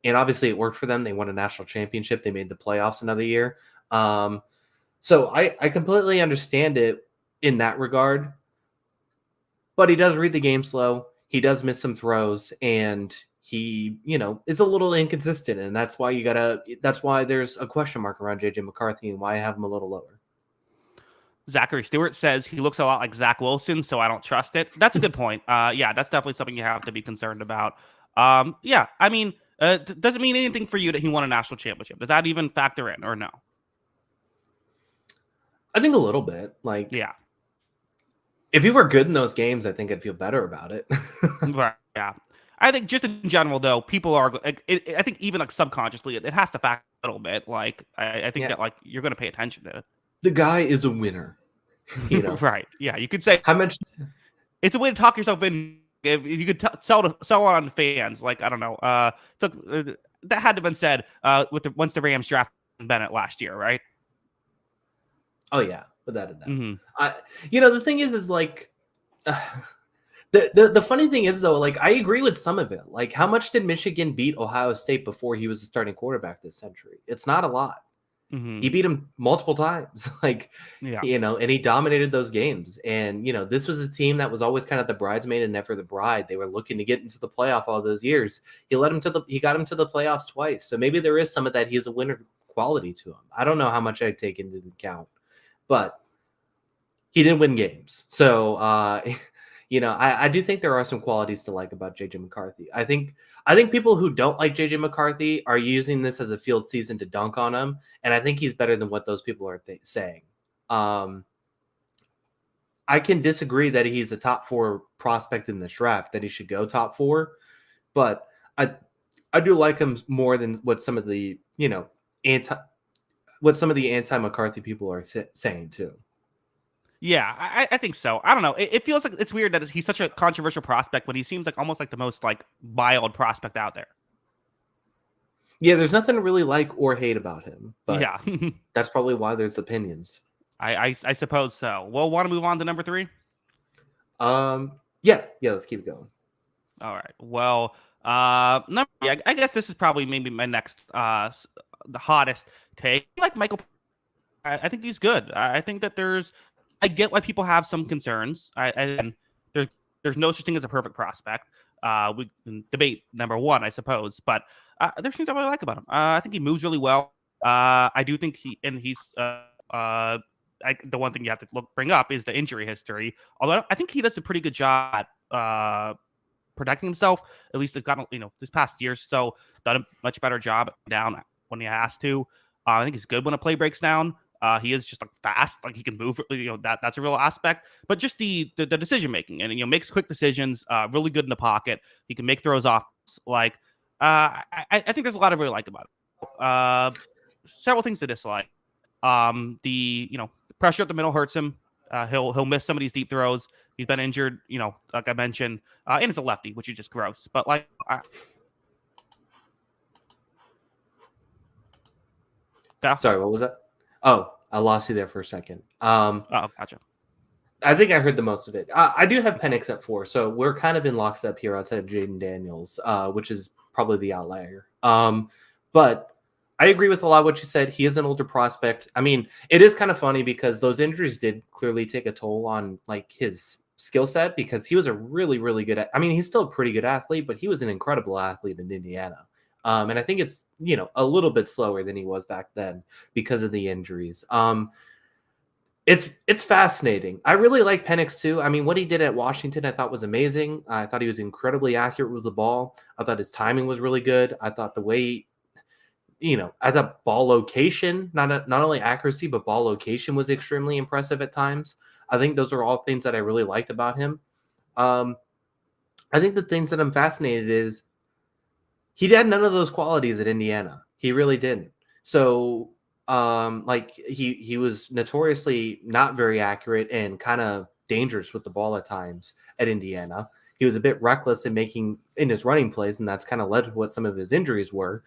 obviously it worked for them. They won a national championship. They made the playoffs another year. So I completely understand it in that regard. but he does read the game slow. He does miss some throws, and he, is a little inconsistent, and that's why there's a question mark around JJ McCarthy and why I have him a little lower. Zachary Stewart says he looks a lot like Zach Wilson, so I don't trust it. That's a good point. Yeah, that's definitely something you have to be concerned about. Yeah, I mean, does it mean anything for you that he won a national championship? Does that even factor in or no? I think a little bit. Like, Yeah, if he were good in those games, I think I'd feel better about it. right. Yeah, I think just in general though, people are. I think even like subconsciously, it has to factor a little bit. Like, I think Yeah, that like you're going to pay attention to the guy is a winner. it. Right. Yeah, you could say How much? it's a way to talk yourself in. If you could sell on fans, like I don't know, that had to have been said once the Rams drafted Bennett last year, right? Oh yeah, without a doubt. Mm-hmm. The thing is like, the funny thing is though, like I agree with some of it. Like, how much did Michigan beat Ohio State before he was the starting quarterback this century? It's not a lot. Mm-hmm. He beat him multiple times, like, Yeah. and he dominated those games. And this was a team that was always kind of the bridesmaid and never the bride. They were looking to get into the playoff all those years. He got him to the playoffs twice. So maybe there is some of that. He's a winner quality to him. I don't know how much I take into account, but he didn't win games. So, I do think there are some qualities to like about JJ McCarthy. I think people who don't like JJ McCarthy are using this as a field season to dunk on him, and I think he's better than what those people are saying. I can disagree that he's a top 4 prospect in this draft, that he should go top 4, but I do like him more than what some of the anti McCarthy people are saying too. Yeah, I think so. I don't know. It feels like it's weird that he's such a controversial prospect when he seems like almost like the most like mild prospect out there. Yeah, there's nothing to really like or hate about him, but Yeah, that's probably why there's opinions. I suppose so. Well, want to move on to number 3? Yeah, let's keep it going. All right. Well, number 3, I guess this is probably maybe my next the hottest take. Like Michael, I think he's good. I think that I get why people have some concerns. And there's no such thing as a perfect prospect. We can debate number 1, I suppose, but there's things I really like about him. I think he moves really well. I do think he's the one thing you have to bring up is the injury history. Although I think he does a pretty good job at protecting himself. At least it's gotten this past year, so done a much better job down when he has to. I think he's good when a play breaks down. He is just like fast, like he can move. That's a real aspect. But just the decision making, and makes quick decisions. Really good in the pocket. He can make throws off. Like I think there's a lot I really like about it. Several things to dislike. The pressure up the middle hurts him. He'll miss some of these deep throws. He's been injured, like I mentioned, and it's a lefty, which is just gross. But like, sorry, what was that? Oh, I lost you there for a second. Oh, gotcha. I think I heard the most of it. I do have Penix at 4, so we're kind of in lockstep here outside of Jaden Daniels, which is probably the outlier. But I agree with a lot of what you said. He is an older prospect. I mean, it is kind of funny because those injuries did clearly take a toll on like his skill set, because he was a really, really good. I mean, he's still a pretty good athlete, but he was an incredible athlete in Indiana. And I think it's, a little bit slower than he was back then because of the injuries. It's fascinating. I really like Penix too. I mean, what he did at Washington, I thought was amazing. I thought he was incredibly accurate with the ball. I thought his timing was really good. I thought the way, I thought ball location, not only accuracy, but ball location was extremely impressive at times. I think those are all things that I really liked about him. I think the things that I'm fascinated is he had none of those qualities at Indiana. He really didn't. So, like he was notoriously not very accurate and kind of dangerous with the ball at times at Indiana. He was a bit reckless in his running plays, and that's kind of led to what some of his injuries were.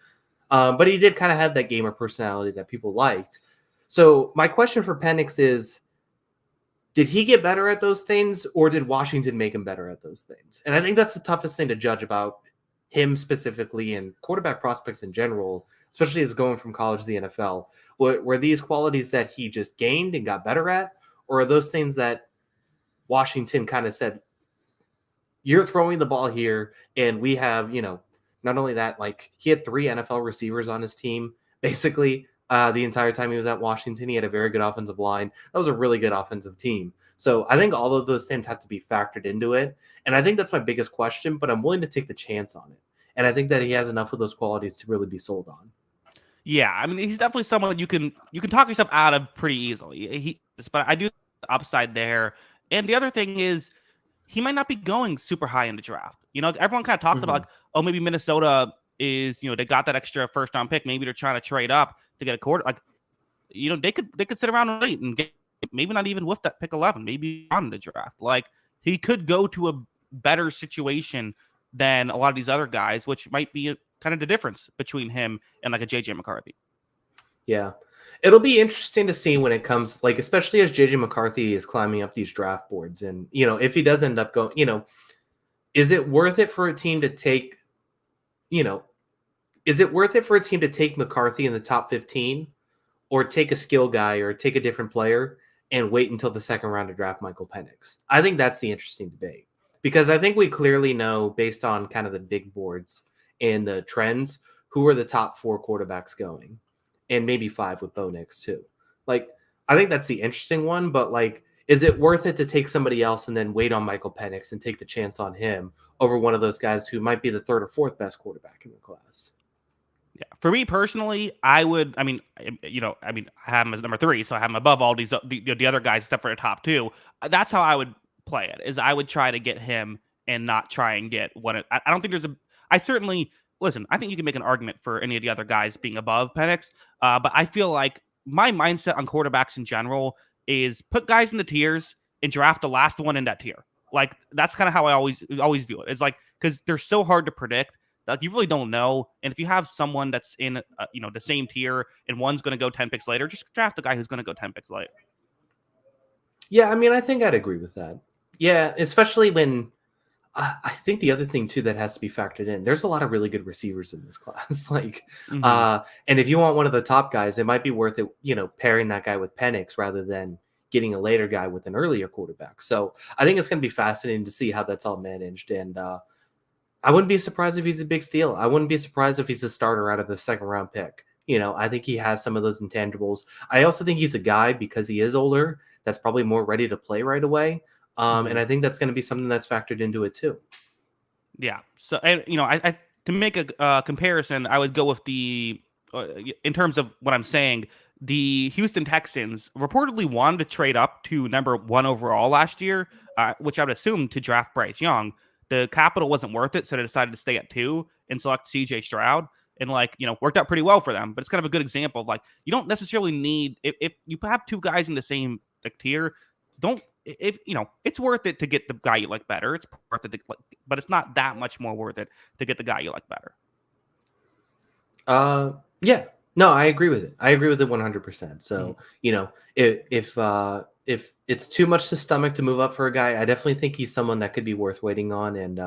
But he did kind of have that gamer personality that people liked. So my question for Penix is, did he get better at those things, or did Washington make him better at those things? And I think that's the toughest thing to judge about him specifically and quarterback prospects in general, especially as going from college to the NFL. Were these qualities that he just gained and got better at, or are those things that Washington kind of said, you're throwing the ball here, and we have, not only that, like he had 3 NFL receivers on his team, basically. The entire time he was at Washington, he had a very good offensive line. That was a really good offensive team. So I think all of those things have to be factored into it. And I think that's my biggest question, but I'm willing to take the chance on it. And I think that he has enough of those qualities to really be sold on. Yeah, I mean, he's definitely someone you can talk yourself out of pretty easily. But I do think the upside there. And the other thing is, he might not be going super high in the draft. Everyone kind of talked about Mm-hmm. like, oh, maybe Minnesota is, they got that extra first round pick. Maybe they're trying to trade up to get a quarter. Like, they could sit around and wait and get maybe not even with that pick 11, maybe on the draft. Like he could go to a better situation than a lot of these other guys, which might be kind of the difference between him and like a JJ McCarthy. Yeah. It'll be interesting to see when it comes, like, especially as JJ McCarthy is climbing up these draft boards. And, if he does end up going, is it worth it for a team to take, you know, is it worth it for a team to take McCarthy in the top 15 or take a skill guy or take a different player and wait until the second round to draft Michael Penix? I think that's the interesting debate because I think we clearly know based on kind of the big boards and the trends who are the top 4 quarterbacks going, and maybe 5 with Bo Nix too. Like, I think that's the interesting one, but like, is it worth it to take somebody else and then wait on Michael Penix and take the chance on him over one of those guys who might be the 3rd or 4th best quarterback in the class? Yeah. For me personally, I would. I have him as number 3, so I have him above all these the other guys except for the top 2. That's how I would play it. Is I would try to get him and not try and get one. I don't think there's a. I certainly listen. I think you can make an argument for any of the other guys being above Penix, but I feel like my mindset on quarterbacks in general is put guys in the tiers and draft the last one in that tier. Like that's kind of how I always view it. It's like because they're so hard to predict. Like you really don't know, and if you have someone that's in the same tier and one's going to go 10 picks later, just draft the guy who's going to go 10 picks later. Yeah, I mean, I think I'd agree with that. Yeah, especially when I think the other thing too that has to be factored in. There's a lot of really good receivers in this class. Mm-hmm. And if you want one of the top guys, it might be worth it, pairing that guy with Penix rather than getting a later guy with an earlier quarterback. So I think it's going to be fascinating to see how that's all managed. And I wouldn't be surprised if he's a big steal. I wouldn't be surprised if he's a starter out of the second round pick. I think he has some of those intangibles. I also think he's a guy because he is older that's probably more ready to play right away. Mm-hmm. And I think that's going to be something that's factored into it too. Yeah. So, and I to make a comparison, I would go with the in terms of what I'm saying. The Houston Texans reportedly wanted to trade up to number 1 overall last year, which I would assume to draft Bryce Young. The capital wasn't worth it, so they decided to stay at 2 and select C.J. Stroud. And worked out pretty well for them. But it's kind of a good example of like you don't necessarily need if you have 2 guys in the same tier, don't if it's worth it to get the guy you like better. It's worth it, but it's not that much more worth it to get the guy you like better. Yeah, no, I agree with it. I agree with it 100%. So, if it's too much to stomach to move up for a guy, I definitely think he's someone that could be worth waiting on. And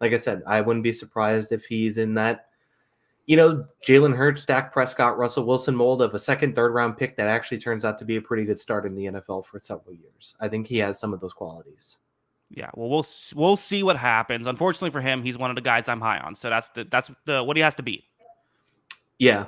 like I said, I wouldn't be surprised if he's in that, Jalen Hurts, Dak Prescott, Russell Wilson mold of a second, third round pick that actually turns out to be a pretty good start in the NFL for several years. I think he has some of those qualities. Yeah, well, we'll see what happens. Unfortunately for him, he's one of the guys I'm high on. So that's what he has to beat. Yeah.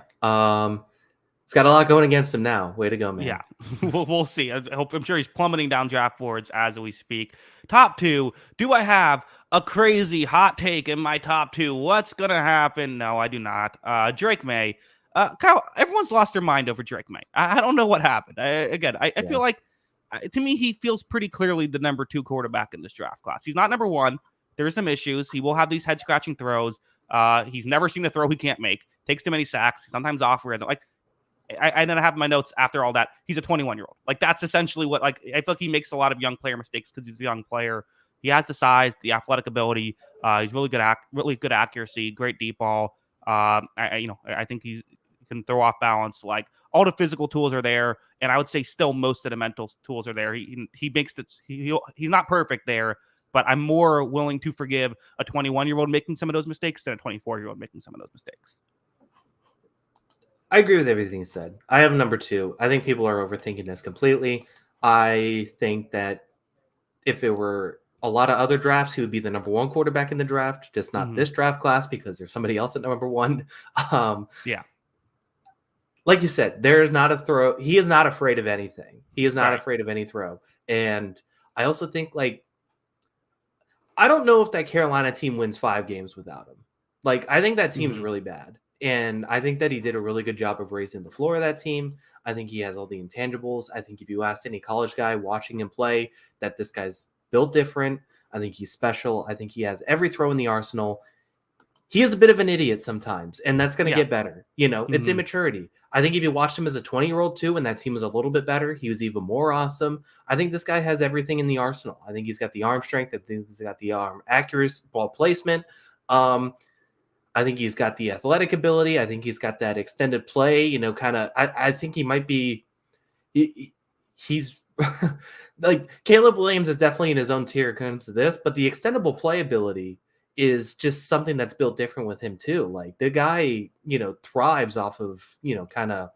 It's got a lot going against him now. Way to go, man. Yeah, we'll see. I'm sure he's plummeting down draft boards as we speak. Top 2. Do I have a crazy hot take in my top 2? What's gonna happen? No, I do not. Drake May. Kyle, everyone's lost their mind over Drake May. I don't know what happened. I feel like to me he feels pretty clearly the number 2 quarterback in this draft class. He's not number 1. There's some issues. He will have these head scratching throws. He's never seen a throw he can't make. Takes too many sacks. Sometimes off rhythm. I then have my notes after all that. He's a 21-year-old. Like that's essentially what. Like I feel like he makes a lot of young player mistakes because he's a young player. He has the size, the athletic ability. He's really good accuracy, great deep ball. I think he can throw off balance. Like all the physical tools are there, and I would say still most of the mental tools are there. He makes it. He's not perfect there, but I'm more willing to forgive a 21-year-old making some of those mistakes than a 24-year-old making some of those mistakes. I agree with everything you said. I have number 2. I think people are overthinking this completely. I think that if it were a lot of other drafts, he would be the number one quarterback in the draft, just not Mhm. this draft class because there's somebody else at number one. Yeah. Like you said, there is not a throw. He is not afraid of anything. He is not Right. afraid of any throw. And I also think, like, I don't know if that Carolina team wins 5 games without him. Like, I think that team's Mhm. really bad. And I think that he did a really good job of raising the floor of that team. I think he has all the intangibles. I think if you asked any college guy watching him play that this guy's built different, I think he's special. I think he has every throw in the arsenal. He is a bit of an idiot sometimes, and that's going to Yeah. get better. You know, it's Mhm. immaturity. I think if you watched him as a 20-year-old too, and that team was a little bit better, he was even more awesome. I think this guy has everything in the arsenal. I think he's got the arm strength. I think he's got the arm accuracy, ball placement. I think he's got the athletic ability. I think he's got that extended play. You know, kind of. I think he might be. He's like Caleb Williams is definitely in his own tier when it comes to this, but the extendable playability is just something that's built different with him too. Like the guy, you know, thrives off of, you know, kind of,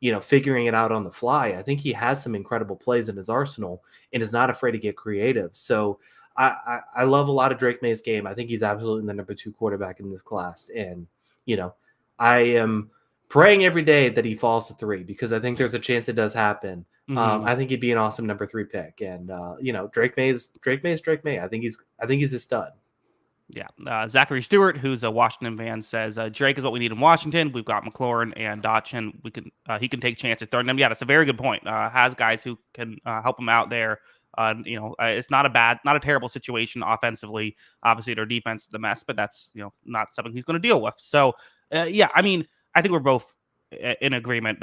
you know, figuring it out on the fly. I think he has some incredible plays in his arsenal and is not afraid to get creative. So I love a lot of Drake May's game. I think he's absolutely the number 2 quarterback in this class. And, you know, I am praying every day that he falls to 3 because I think there's a chance it does happen. Mhm. I think he'd be an awesome number 3 pick. And you know, Drake May's Drake May. I think he's a stud. Yeah. Zachary Stewart, who's a Washington fan, says Drake is what we need in Washington. We've got McLaurin and Dotchin. He can take chances throwing them. Yeah, that's a very good point. Has guys who can help him out there. It's not a terrible situation offensively. Obviously, their defense is the mess, but that's not something he's going to deal with. So, yeah, I mean, I think we're both in agreement.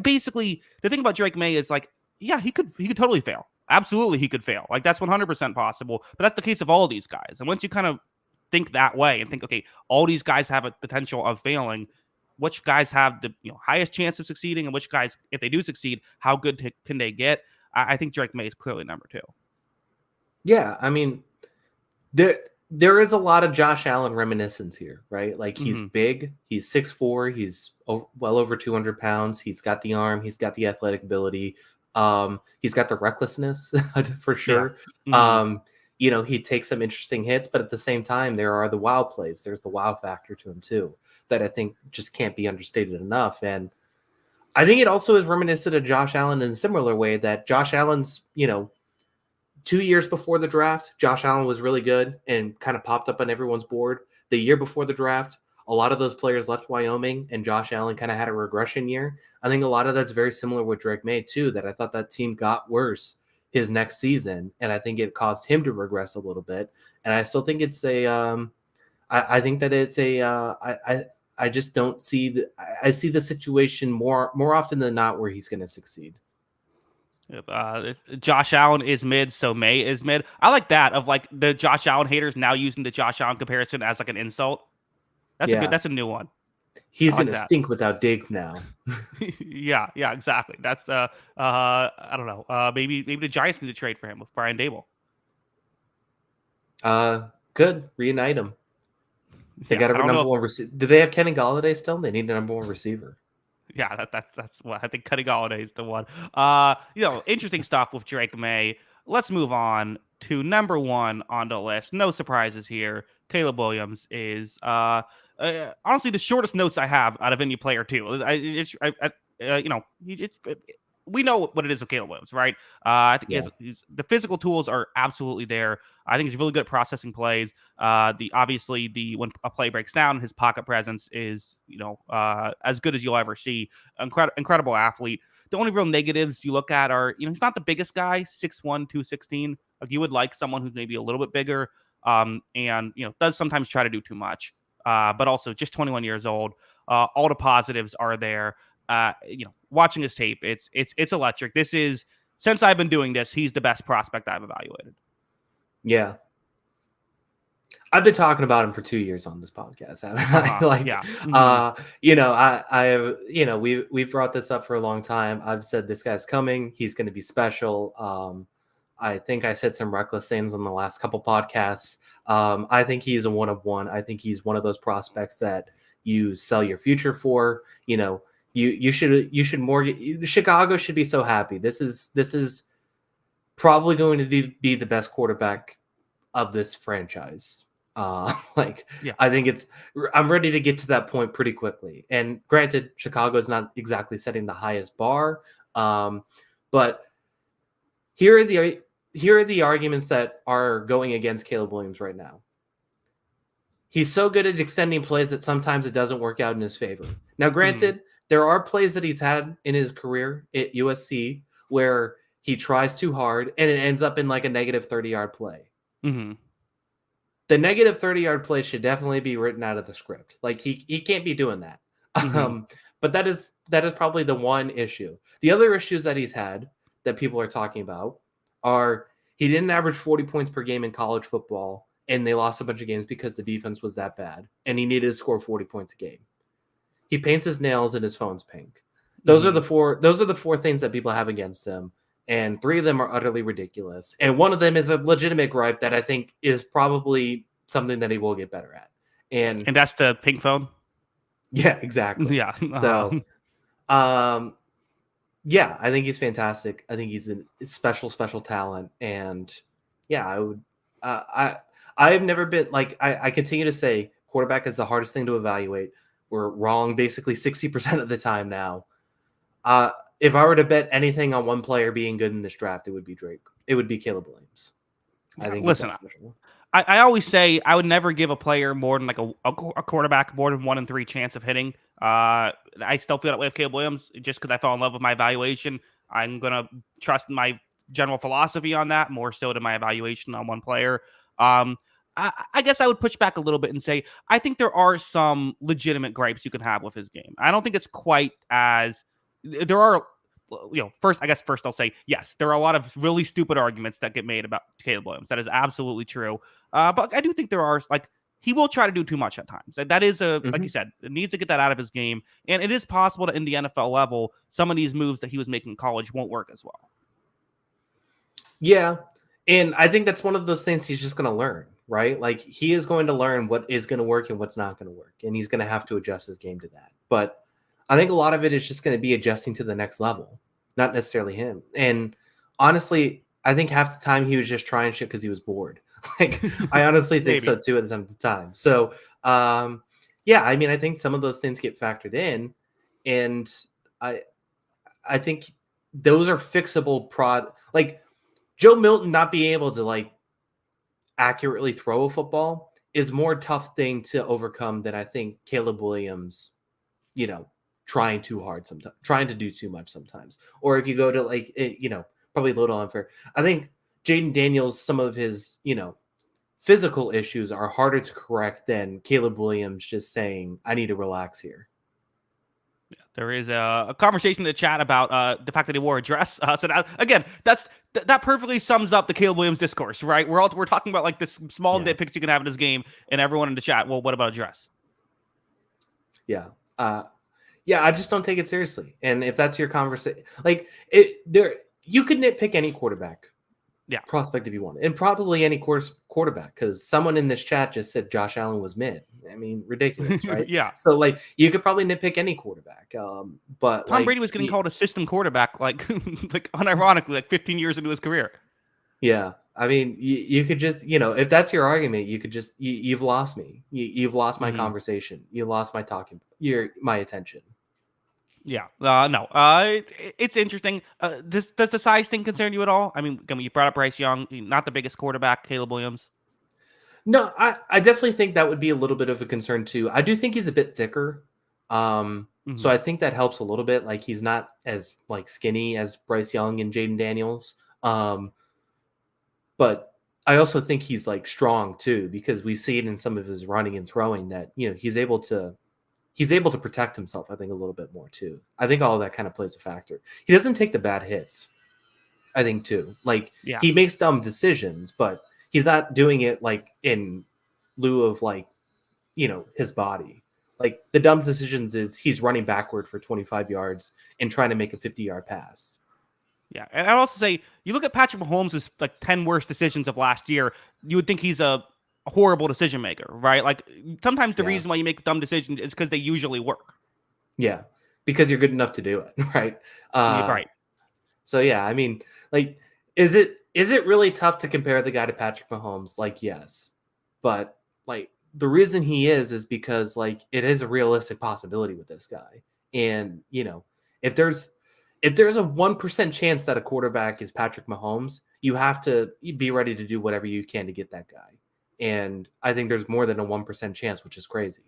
Basically, the thing about Drake May is like, yeah, he could totally fail. Absolutely, he could fail. Like that's 100% possible. But that's the case of all these guys. And once you kind of think that way and think, okay, all these guys have a potential of failing. Which guys have the highest chance of succeeding, and which guys, if they do succeed, how good can they get? I think Drake May is clearly number 2. Yeah, I mean, there is a lot of Josh Allen reminiscence here, right? Like he's Hmm. big, he's 6'4", he's well over 200 pounds. He's got the arm, he's got the athletic ability, he's got the recklessness for Yeah. sure. Hmm. Um, you know, he takes some interesting hits, but at the same time, there are the wow plays. There's the wow factor to him too that I think just can't be understated enough. And I think it also is reminiscent of Josh Allen in a similar way that Josh Allen's, you know, 2 years before the draft, Josh Allen was really good and kind of popped up on everyone's board. The year before the draft, a lot of those players left Wyoming and Josh Allen kind of had a regression year. I think a lot of that's very similar with Drake May too, that I thought that team got worse his next season. And I think it caused him to regress a little bit. And I still think it's I think that it's I just don't see I see the situation more often than not where he's going to succeed. Josh Allen is mid, so May is mid. I like that of like the Josh Allen haters now using the Josh Allen comparison as like an insult. Yeah. That's a new one. I He's going like to that. stink without Diggs now. Yeah, yeah, exactly. That's the I don't know. Maybe the Giants need to trade for him with Brian Dable. Good. Reunite him. They Yeah, got I a don't know number if one receiver. Do they have Kenny Galladay still? They need a number one receiver. yeah, that's what I think. Cutting Galladay is the one. Interesting stuff with Drake May. Let's move on to number 1 on the list. No surprises here. Caleb Williams is honestly the shortest notes I have out of any player too. We know what it is with Caleb Williams, right? I think Yeah. the physical tools are absolutely there. I think he's really good at processing plays. The when a play breaks down, his pocket presence is as good as you'll ever see. Incredible athlete. The only real negatives you look at are he's not the biggest guy, 6'1", 216. Like you would like someone who's maybe a little bit bigger, and does sometimes try to do too much. But also just 21 years old. All the positives are there. Watching his tape, it's electric. This is since I've been doing this, he's the best prospect I've evaluated. Yeah. I've been talking about him for 2 years on this podcast. Yeah. Hmm. We've brought this up for a long time. I've said this guy's coming. He's going to be special. I think I said some reckless things on the last couple podcasts. I think he's a one of one. I think he's one of those prospects that you sell your future for. You should mortgage. Chicago should be so happy. This is probably going to be the best quarterback of this franchise. Yeah. I think I'm ready to get to that point pretty quickly. And granted, Chicago's not exactly setting the highest bar, but here are the arguments that are going against Caleb Williams right now. He's so good at extending plays that sometimes it doesn't work out in his favor. Now, granted, there are plays that he's had in his career at USC where he tries too hard and it ends up in like a negative 30-yard play. Mm-hmm. The negative 30-yard play should definitely be written out of the script. Like he can't be doing that. Mm-hmm. But that is probably the one issue. The other issues that he's had that people are talking about are he didn't average 40 points per game in college football, and they lost a bunch of games because the defense was that bad, and he needed to score 40 points a game. He paints his nails and his phone's pink. Those are the four things that people have against him, and 3 of them are utterly ridiculous. And one of them is a legitimate gripe that I think is probably something that he will get better at. And that's the pink phone? Yeah, exactly. Yeah. So yeah, I think he's fantastic. I think he's a special talent. And yeah, I would I've never been like I continue to say quarterback is the hardest thing to evaluate. We're wrong basically 60% of the time now. If I were to bet anything on one player being good in this draft, it would be Drake. It would be Caleb Williams. I think. Listen, I always say I would never give a player more than like a quarterback more than 1 in 3 chance of hitting. I still feel that way with Caleb Williams just because I fell in love with my evaluation. I'm gonna trust my general philosophy on that more so than my evaluation on one player. I guess I would push back a little bit and say I think there are some legitimate gripes you can have with his game. I don't think it's quite as there are. First I'll say yes. There are a lot of really stupid arguments that get made about Caleb Williams. That is absolutely true. But I do think there are he will try to do too much at times. That is like you said, it needs to get that out of his game. And it is possible that in the NFL level, some of these moves that he was making in college won't work as well. Yeah. And I think that's one of those things he's just going to learn, right? Like he is going to learn what is going to work and what's not going to work. And he's going to have to adjust his game to that. But I think a lot of it is just going to be adjusting to the next level, not necessarily him. And honestly, I think half the time he was just trying shit because he was bored. Like I honestly think so too at the time. So yeah, I mean, I think some of those things get factored in, and I think those are fixable like Joe Milton not being able to like accurately throw a football is more tough thing to overcome than I think Caleb Williams, trying too hard sometimes, trying to do too much sometimes. Or if you go to probably a little unfair. I think Jaden Daniels, some of his, physical issues are harder to correct than Caleb Williams just saying, I need to relax here. Yeah, there is a conversation in the chat about the fact that he wore a dress. So that, again, that perfectly sums up the Caleb Williams discourse, right? We're talking about like this small nitpicks you can have in this game, and everyone in the chat, well, what about a dress? Yeah. Yeah, I just don't take it seriously. And if that's your conversation, you could nitpick any quarterback, prospect if you want, and probably any quarterback, because someone in this chat just said Josh Allen was mid. I mean, ridiculous, right? Yeah. So you could probably nitpick any quarterback. But Tom Brady was getting called a system quarterback, like unironically, like 15 years into his career. Yeah. I mean, you could just, if that's your argument, you could just, you've lost me. You've lost my conversation. You lost my my attention. Yeah. No. It's interesting. Does the size thing concern you at all? I mean, you brought up Bryce Young, not the biggest quarterback, Caleb Williams. No, I definitely think that would be a little bit of a concern too. I do think he's a bit thicker. So I think that helps a little bit. Like he's not as skinny as Bryce Young and Jaden Daniels. But I also think he's strong too, because we see it in some of his running and throwing that, he's able to protect himself, I think, a little bit more too. I think all of that kind of plays a factor. He doesn't take the bad hits, I think, too. He makes dumb decisions, but he's not doing it in lieu of his body. The dumb decisions is he's running backward for 25 yards and trying to make a 50-yard pass. Yeah, and I'd also say you look at Patrick Mahomes' 10 worst decisions of last year, you would think he's a horrible decision maker, right? Sometimes the reason why you make dumb decisions is because they usually work. Yeah, because you're good enough to do it, right? Right. So yeah, I mean, is Is it really tough to compare the guy to Patrick Mahomes? Like, yes. But like the reason he is because like it is a realistic possibility with this guy. And, if there's a 1% chance that a quarterback is Patrick Mahomes, you have to be ready to do whatever you can to get that guy. And I think there's more than a 1% chance, which is crazy.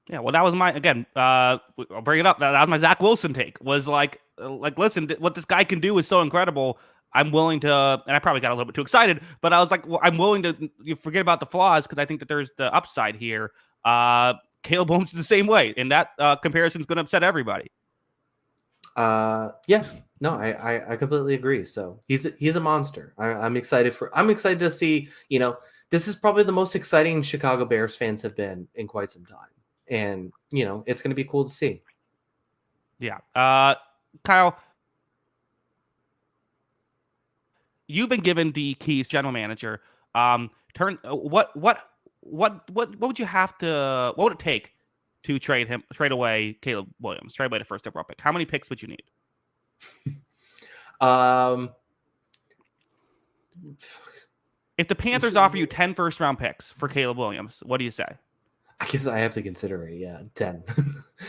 Yeah, well, that was I'll bring it up. That was my Zach Wilson take. Was listen, what this guy can do is so incredible. I'm willing to, and I probably got a little bit too excited, but I was like, well, I'm willing to forget about the flaws because I think that there's the upside here. Caleb Williams is the same way, and that comparison is going to upset everybody. Yeah, no, I completely agree. So he's a monster. I'm excited to see. This is probably the most exciting Chicago Bears fans have been in quite some time, and it's going to be cool to see. Yeah, Kyle, you've been given the keys, general manager. What would you have to? What would it take to trade away Caleb Williams, trade away the first overall pick? How many picks would you need? If the Panthers offer you 10 first round picks for Caleb Williams, what do you say? I guess I have to consider it. Yeah, 10.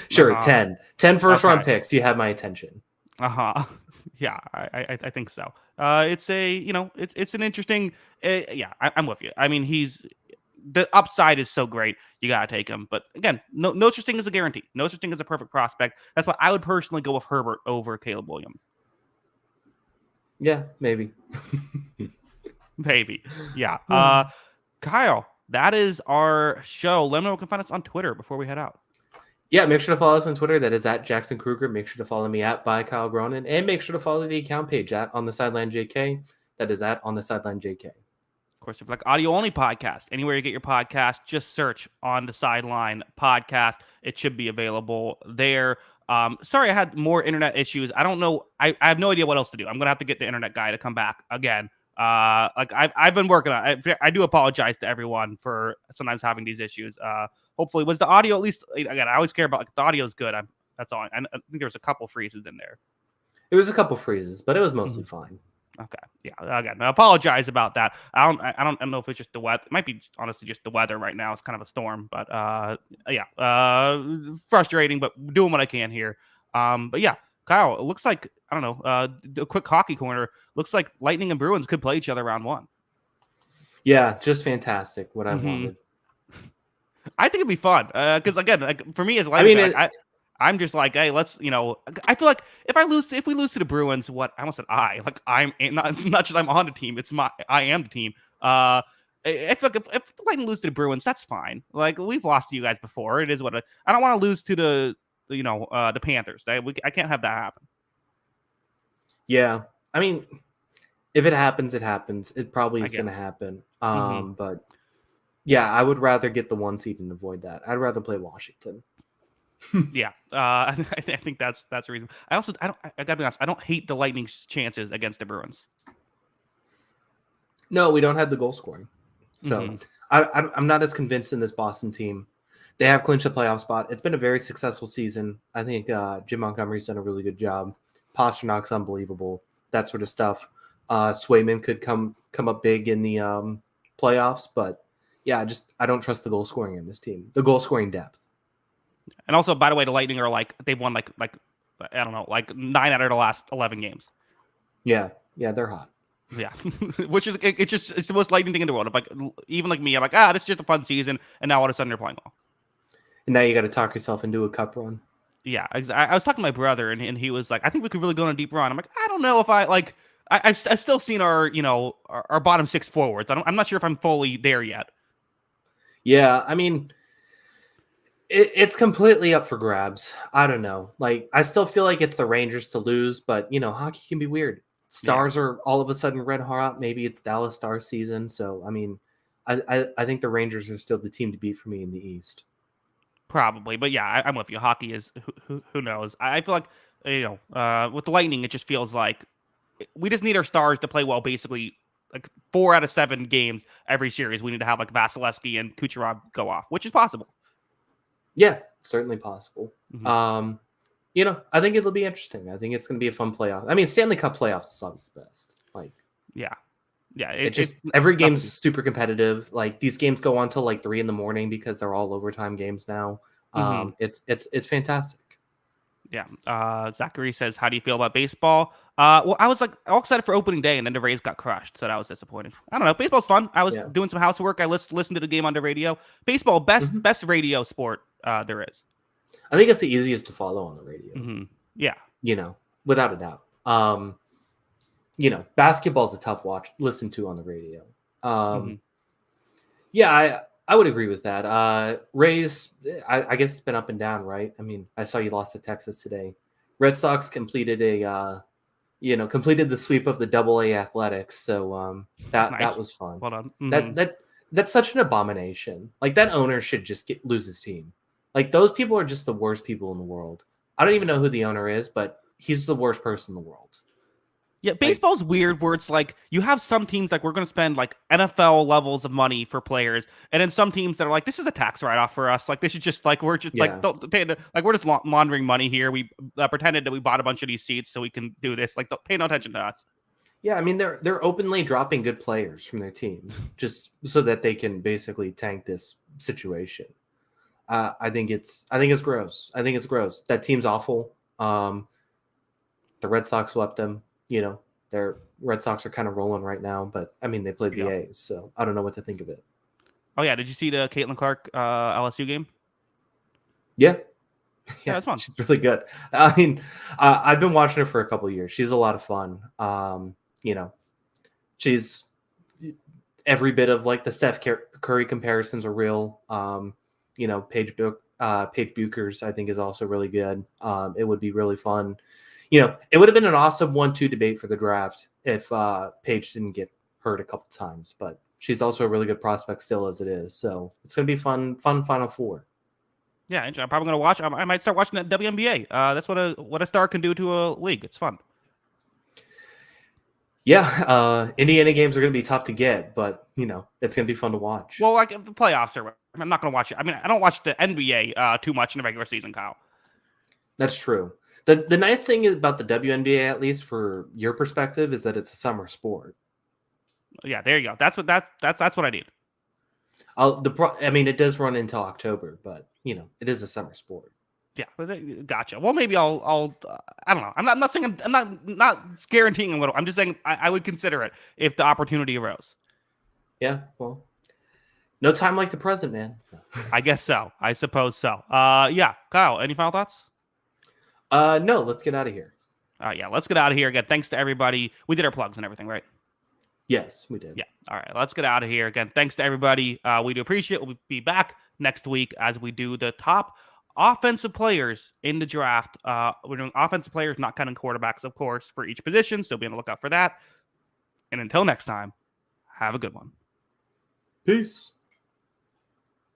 Sure, 10. 10 first round picks. Do you have my attention? Yeah, I think so. It's it's an interesting. Yeah, I'm with you. I mean, the upside is so great. You gotta take him. But again, no such thing as a guarantee. No such thing as a perfect prospect. That's why I would personally go with Herbert over Caleb Williams. Yeah, maybe. Maybe. Yeah. Kyle, that is our show. Let me know where we can find us on Twitter before we head out. Yeah, make sure to follow us on Twitter. That is at Jackson Kruger. Make sure to follow me at by Kyle Gronin. And make sure to follow the account page at On the Sideline JK. That is at On the Sideline JK. Of course, if you like audio only podcast, anywhere you get your podcast, just search On the Sideline podcast. It should be available there. Sorry, I had more internet issues. I don't know. I have no idea what else to do. I'm gonna have to get the internet guy to come back again. I've been working on it. I do apologize to everyone for sometimes having these issues. Hopefully, was the audio at least? Again, I always care about the audio is good. That's all. I think there was a couple freezes in there. It was a couple freezes, but it was mostly fine. Okay. Yeah. Again, I apologize about that. I don't know if it's just the weather. It might be honestly just the weather right now. It's kind of a storm, but frustrating, but doing what I can here. But yeah, Kyle, it looks like I don't know. A quick hockey corner. Looks like Lightning and Bruins could play each other round one. Yeah, just fantastic. What I wanted. I think it'd be fun because again, for me as Lightning, I'm just like, hey, let's, I feel like if we lose to the Bruins, I almost said I'm not just I'm on the team. I am the team. I feel like if the Lightning lose to the Bruins, that's fine. Like we've lost to you guys before. It is what I don't want to lose to the Panthers. I can't have that happen. Yeah. I mean, if it happens, it happens. It probably is going to happen. But yeah, I would rather get the 1 seed and avoid that. I'd rather play Washington. Yeah, I think that's the reason. I gotta be honest. I don't hate the Lightning's chances against the Bruins. No, we don't have the goal scoring, so I'm not as convinced in this Boston team. They have clinched a playoff spot. It's been a very successful season. I think Jim Montgomery's done a really good job. Pasternak's unbelievable. That sort of stuff. Swayman could come up big in the playoffs, but yeah, I don't trust the goal scoring in this team. The goal scoring depth. And also, by the way, the Lightning are they've won like I don't know, 9 out of the last 11 games. Yeah, they're hot. Yeah, which is it's the most Lightning thing in the world. Even like me, I'm like, this is just a fun season, and now all of a sudden they're playing well. And now you got to talk yourself into a cup run. Yeah, I was talking to my brother, and he was like, I think we could really go on a deep run. I'm like, I don't know if I've still seen our bottom 6 forwards. I'm not sure if I'm fully there yet. Yeah, I mean. It's completely up for grabs. I don't know. I still feel like it's the Rangers to lose, but hockey can be weird. Stars are all of a sudden red hot. Maybe it's Dallas Stars season. So I mean, I think the Rangers are still the team to beat for me in the East. Probably, but yeah, I'm with you. Hockey is who knows. I feel like with the Lightning, it just feels like we just need our stars to play well. Basically, 4 out of 7 games every series, we need to have Vasilevsky and Kucherov go off, which is possible. Yeah, certainly possible. I think it'll be interesting. I think it's going to be a fun playoff. I mean, Stanley Cup playoffs is always the best. Yeah. Yeah. It It's just every tough to game's do. super competitive. Like these games go on till like 3 in the morning because they're all overtime games now. Hmm. It's fantastic. Yeah. Zachary says, "How do you feel about baseball?" Well, I was like all excited for opening day, and then the Rays got crushed, so that was disappointing. I don't know. Baseball's fun. I was Yeah. doing some housework. I listened to the game on the radio. Baseball, Mhm. best radio sport there is. I think it's the easiest to follow on the radio. Yeah. You know, without a doubt. Basketball's a tough watch listen to on the radio. Hmm. Yeah, I would agree with that. Rays, I guess it's been up and down, right? I mean, I saw you lost to Texas today. Red Sox completed completed the sweep of the Double A Athletics, so that Nice. was fun. Well done. That's such an abomination. Like that owner should just lose his team. Like those people are just the worst people in the world. I don't even know who the owner is, but he's the worst person in the world. Yeah, Like, baseball's weird where it's like you have some teams like we're going to spend like NFL levels of money for players, and then some teams that are like this is a tax write off for us. Like this is just like we're just like yeah, like we're just laundering money here. We pretended that we bought a bunch of these seats so we can do this. Like don't pay no attention to us. yeah. I mean, they're openly dropping good players from their teams just so that they can basically tank this situation. I think it's gross. I think it's gross. That team's awful. The Red Sox swept them. Their Red Sox are kind of rolling right now, but I mean they played the Yeah. A's, so I don't know what to think of it. Oh yeah, did you see the Caitlin Clark LSU game? Yeah, Yeah, yeah, it's fun. she's really good. I mean, I've been watching her for a couple of years. She's a lot of fun. You know, she's every bit of like the Steph Curry comparisons are real. Paige Buchers I think is also really good. It would be really fun. It would have been an awesome 1-2 debate for the draft if Paige didn't get hurt a couple times, but she's also a really good prospect still as it is. So it's gonna be fun Final Four. Yeah, I'm probably gonna watch. I might start watching that WNBA. That's what a star can do to a league. It's fun. Yeah, Indiana games are gonna be tough to get, but it's gonna be fun to watch. Well, like if the playoffs are. I'm not gonna watch it. I mean, I don't watch the NBA too much in the regular season, Kyle. That's true. The nice thing about the WNBA, at least for your perspective, is that it's a summer sport. Yeah, there you go. That's what I need. I mean, it does run into October, but it is a summer sport. Yeah, gotcha. Well, maybe I'll. I don't know. I'm not saying I'm not guaranteeing a little. I'm just saying I would consider it if the opportunity arose. Yeah, well, no time like the present, man. I guess so. I suppose so. Yeah, Kyle. Any final thoughts? No, let's get out of here. Yeah, let's get out of here again. Thanks to everybody. We did our plugs and everything, right? Yes, we did. Yeah. All right. Let's get out of here again. Thanks to everybody. We do appreciate it. We'll be back next week as we do the top offensive players in the draft. We're doing offensive players, not counting quarterbacks, of course, for each position. So be on the lookout for that. And until next time, have a good one. Peace.